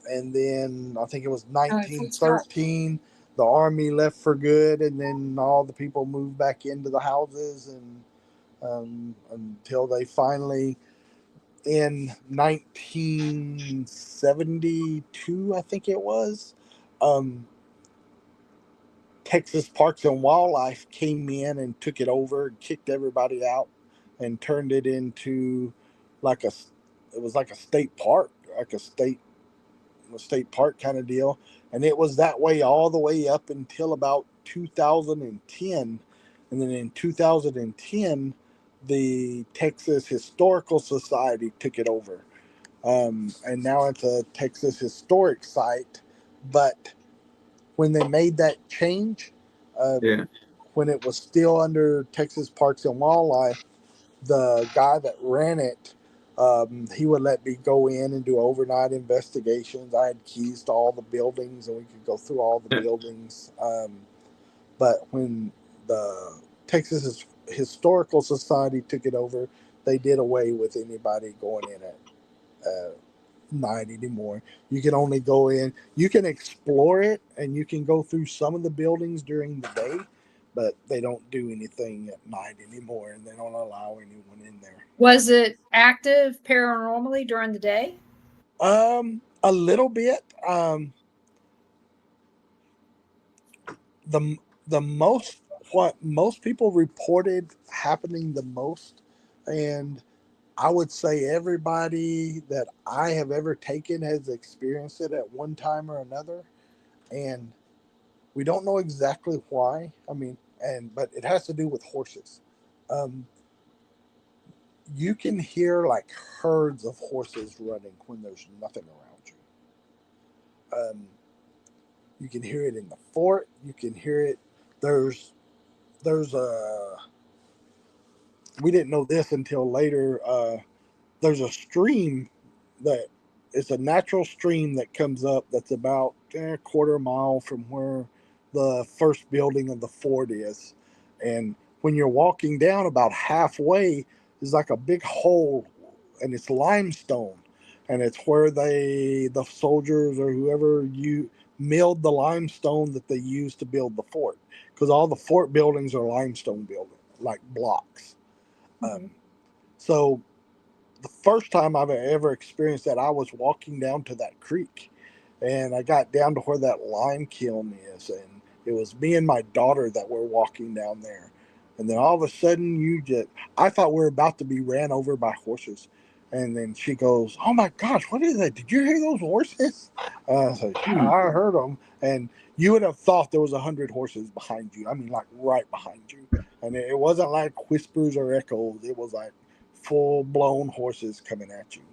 D: And then I think it was 1913, the Army left for good, and then all the people moved back into the houses, and until they finally, in 1972, I think it was, Texas Parks and Wildlife came in and took it over, kicked everybody out, and turned it into it was like a state park, like a state park kind of deal. And it was that way all the way up until about 2010. And then in 2010, the Texas Historical Society took it over. And now it's a Texas historic site. But when they made that change, when it was still under Texas Parks and Wildlife, the guy that ran it, he would let me go in and do overnight investigations. I had keys to all the buildings, and we could go through all the buildings. But when the Texas Historical Society took it over, they did away with anybody going in at night anymore. You can only go in. You can explore it, and you can go through some of the buildings during the day, but they don't do anything at night anymore, and they don't allow anyone in there.
B: Was it active paranormally during the day?
D: A little bit. The most, what most people reported happening the most, and I would say everybody that I have ever taken has experienced it at one time or another, and we don't know exactly why. I mean, but it has to do with horses. You can hear like herds of horses running when there's nothing around you. You can hear it in the fort. You can hear it. There's a. We didn't know this until later. There's a stream that it's a natural stream that comes up that's about a quarter mile from where the first building of the fort is. And when you're walking down about halfway, there's like a big hole, and it's limestone. And it's where the soldiers or whoever milled the limestone that they used to build the fort. Because all the fort buildings are limestone buildings, like blocks. So the first time I've ever experienced that, I was walking down to that creek, and I got down to where that lime kiln is, and it was me and my daughter that were walking down there. And then all of a sudden, I thought we were about to be ran over by horses. And then she goes, "Oh my gosh, what is that? Did you hear those horses?" I was like, "Yeah, I heard them." And you would have thought there was 100 horses behind you. I mean, like right behind you. And it wasn't like whispers or echoes. It was like full-blown horses coming at you.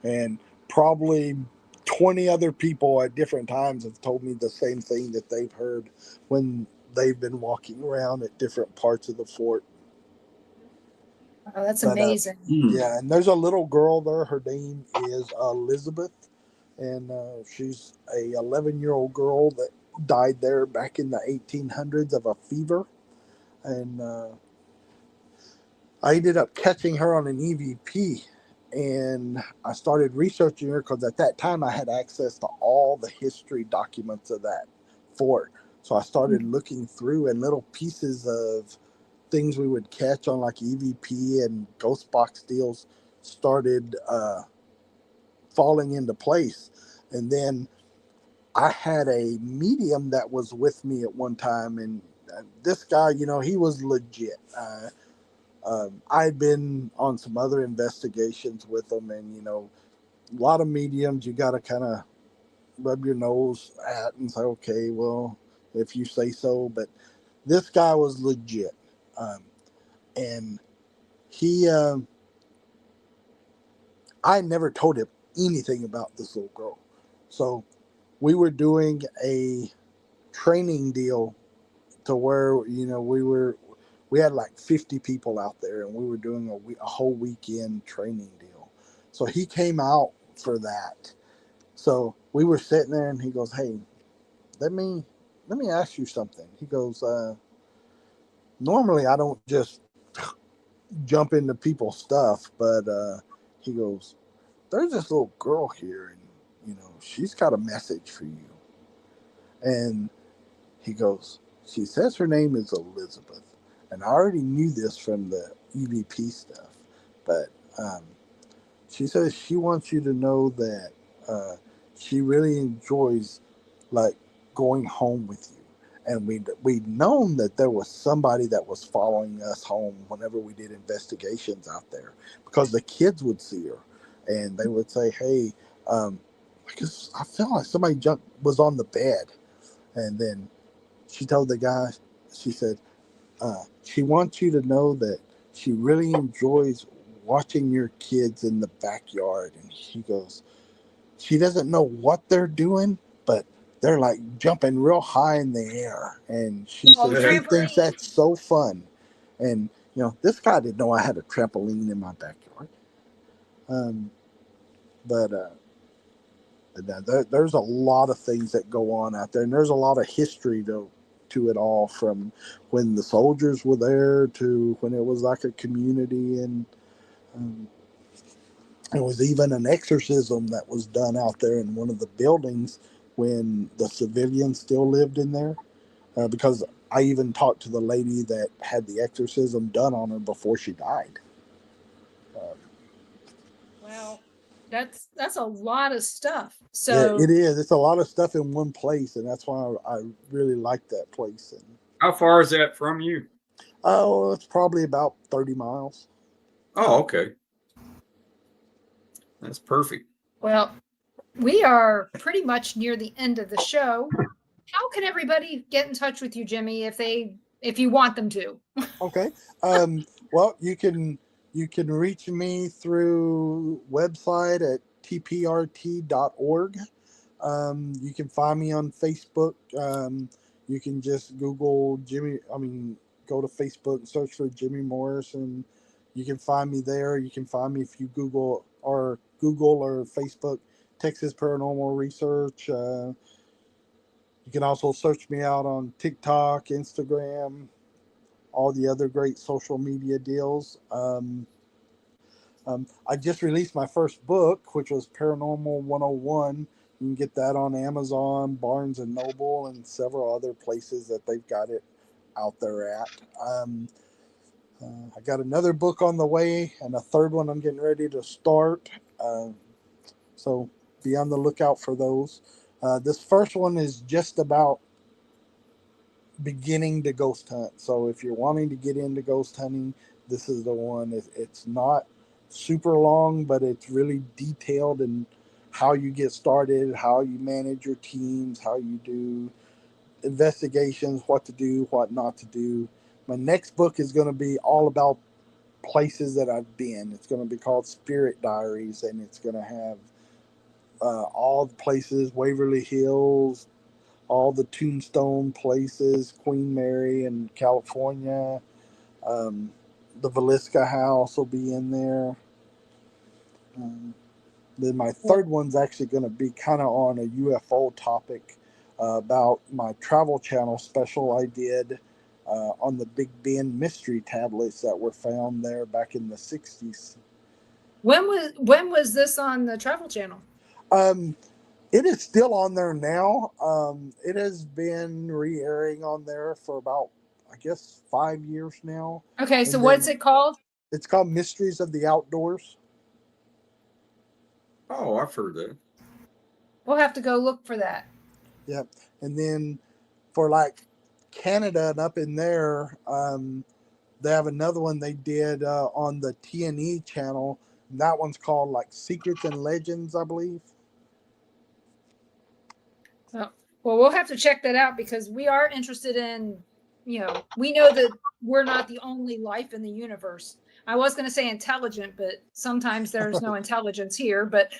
D: And probably 20 other people at different times have told me the same thing that they've heard when they've been walking around at different parts of the fort.
B: Oh, that's amazing.
D: Yeah, and there's a little girl there. Her name is Elizabeth, and she's a 11-year-old girl that died there back in the 1800s of a fever. And I ended up catching her on an EVP, and I started researching her because at that time I had access to all the history documents of that fort. So I started looking through, and little pieces of things we would catch on like EVP and ghost box deals started falling into place. And then I had a medium that was with me at one time, and this guy, he was legit. I'd been on some other investigations with him, and a lot of mediums you got to kind of rub your nose at and say, okay, well, if you say so. But this guy was legit, and he, I never told him anything about this little girl. So we were doing a training deal to where we had like 50 people out there, and we were doing a whole weekend training deal. So he came out for that. So we were sitting there, and he goes, hey, let me ask you something. He goes, normally I don't just jump into people's stuff, but he goes, there's this little girl here, and she's got a message for you. And he goes, she says her name is Elizabeth. And I already knew this from the EVP stuff, but she says she wants you to know that she really enjoys like going home with you. And we'd known that there was somebody that was following us home whenever we did investigations out there, because the kids would see her and they would say, hey, because I felt like somebody was on the bed. And then she told the guy, she said, she wants you to know that she really enjoys watching your kids in the backyard. And he goes, she doesn't know what they're doing, but they're like jumping real high in the air. And she said she thinks that's so fun. And, this guy didn't know I had a trampoline in my backyard. But there's a lot of things that go on out there. And there's a lot of history to it all, from when the soldiers were there to when it was like a community. And there was even an exorcism that was done out there in one of the buildings when the civilians still lived in there, because I even talked to the lady that had the exorcism done on her before she died.
B: Wow, that's a lot of stuff. So
D: yeah, it is. It's a lot of stuff in one place, and that's why I really like that place. And
C: how far is that from you?
D: Oh, it's probably about 30 miles.
C: Oh, okay. That's perfect.
B: Well, we are pretty much near the end of the show. How can everybody get in touch with you, Jimmy, if you want them to?
D: Okay. Well, you can reach me through website at tprt.org. You can find me on Facebook. You can just Google go to Facebook and search for Jimmy Morris, and you can find me there. You can find me if you Google or Facebook Texas Paranormal Research. You can also search me out on TikTok, Instagram, all the other great social media deals. I just released my first book, which was Paranormal 101. You can get that on Amazon, Barnes & Noble, and several other places that they've got it out there at. I got another book on the way, and a third one I'm getting ready to start. So be on the lookout for those. This first one is just about beginning to ghost hunt. So if you're wanting to get into ghost hunting, this is the one. It's not super long, but it's really detailed in how you get started, how you manage your teams, how you do investigations, what to do, what not to do. My next book is going to be all about places that I've been. It's going to be called Spirit Diaries, and it's going to have all the places, Waverly Hills, all the tombstone places, Queen Mary in California. The Velisca House will be in there. Then my third one's actually going to be kind of on a UFO topic, about my Travel Channel special I did on the Big Ben mystery tablets that were found there back in the 60s.
B: When was this on the Travel Channel?
D: It is still on there now. It has been re-airing on there for about, I guess, 5 years now.
B: Okay, so
D: And
B: what's
D: then
B: it called?
D: It's called Mysteries of the Outdoors.
C: Oh, I've heard that.
B: We'll have to go look for that.
D: Yep. And then for like Canada and up in there, they have another one they did on the TNE channel. And that one's called like Secrets and Legends, I believe.
B: Well, we'll have to check that out because we are interested in, we know that we're not the only life in the universe. I was going to say intelligent, but sometimes there's no intelligence here, but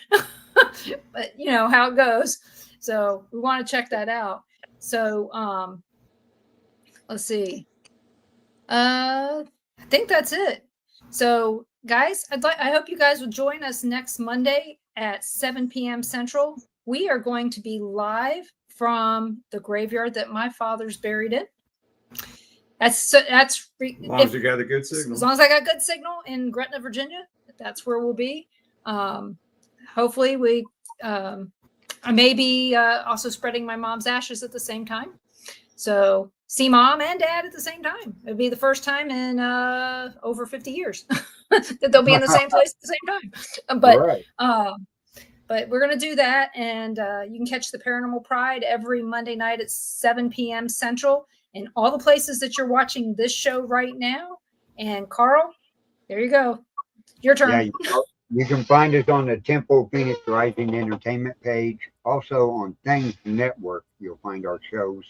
B: but you know how it goes. So we want to check that out. So let's see. I think that's it. So guys, I hope you guys will join us next Monday at 7 p.m. Central. We are going to be live from the graveyard that my father's buried in. As long
C: as you got a good signal.
B: As long as I got good signal in Gretna, Virginia, that's where we'll be. Hopefully I may be also spreading my mom's ashes at the same time. So see mom and dad at the same time. It'll be the first time in over 50 years that they'll be in the same place at the same time. But right. But we're going to do that. And you can catch the Paranormal Pride every Monday night at 7 p.m. Central in all the places that you're watching this show right now. And Carl, there you go. Your turn.
A: Yeah, you can find us on the Temple Phoenix Rising Entertainment page. Also on Things Network, you'll find our shows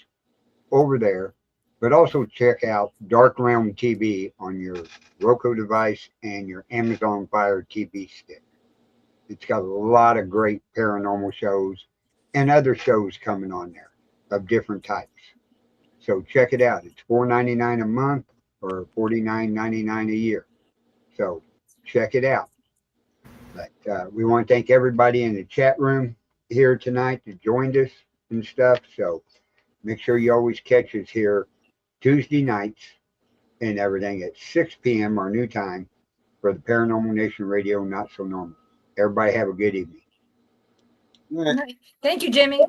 A: over there. But also check out Dark Realm TV on your Roku device and your Amazon Fire TV stick. It's got a lot of great paranormal shows and other shows coming on there of different types. So check it out. It's $4.99 a month or $49.99 a year. So check it out. But we want to thank everybody in the chat room here tonight that joined us and stuff. So make sure you always catch us here Tuesday nights and everything at 6 p.m. our new time for the Paranormal Nation Radio Not So Normal. Everybody have a good evening.
B: Thank you, Jimmy.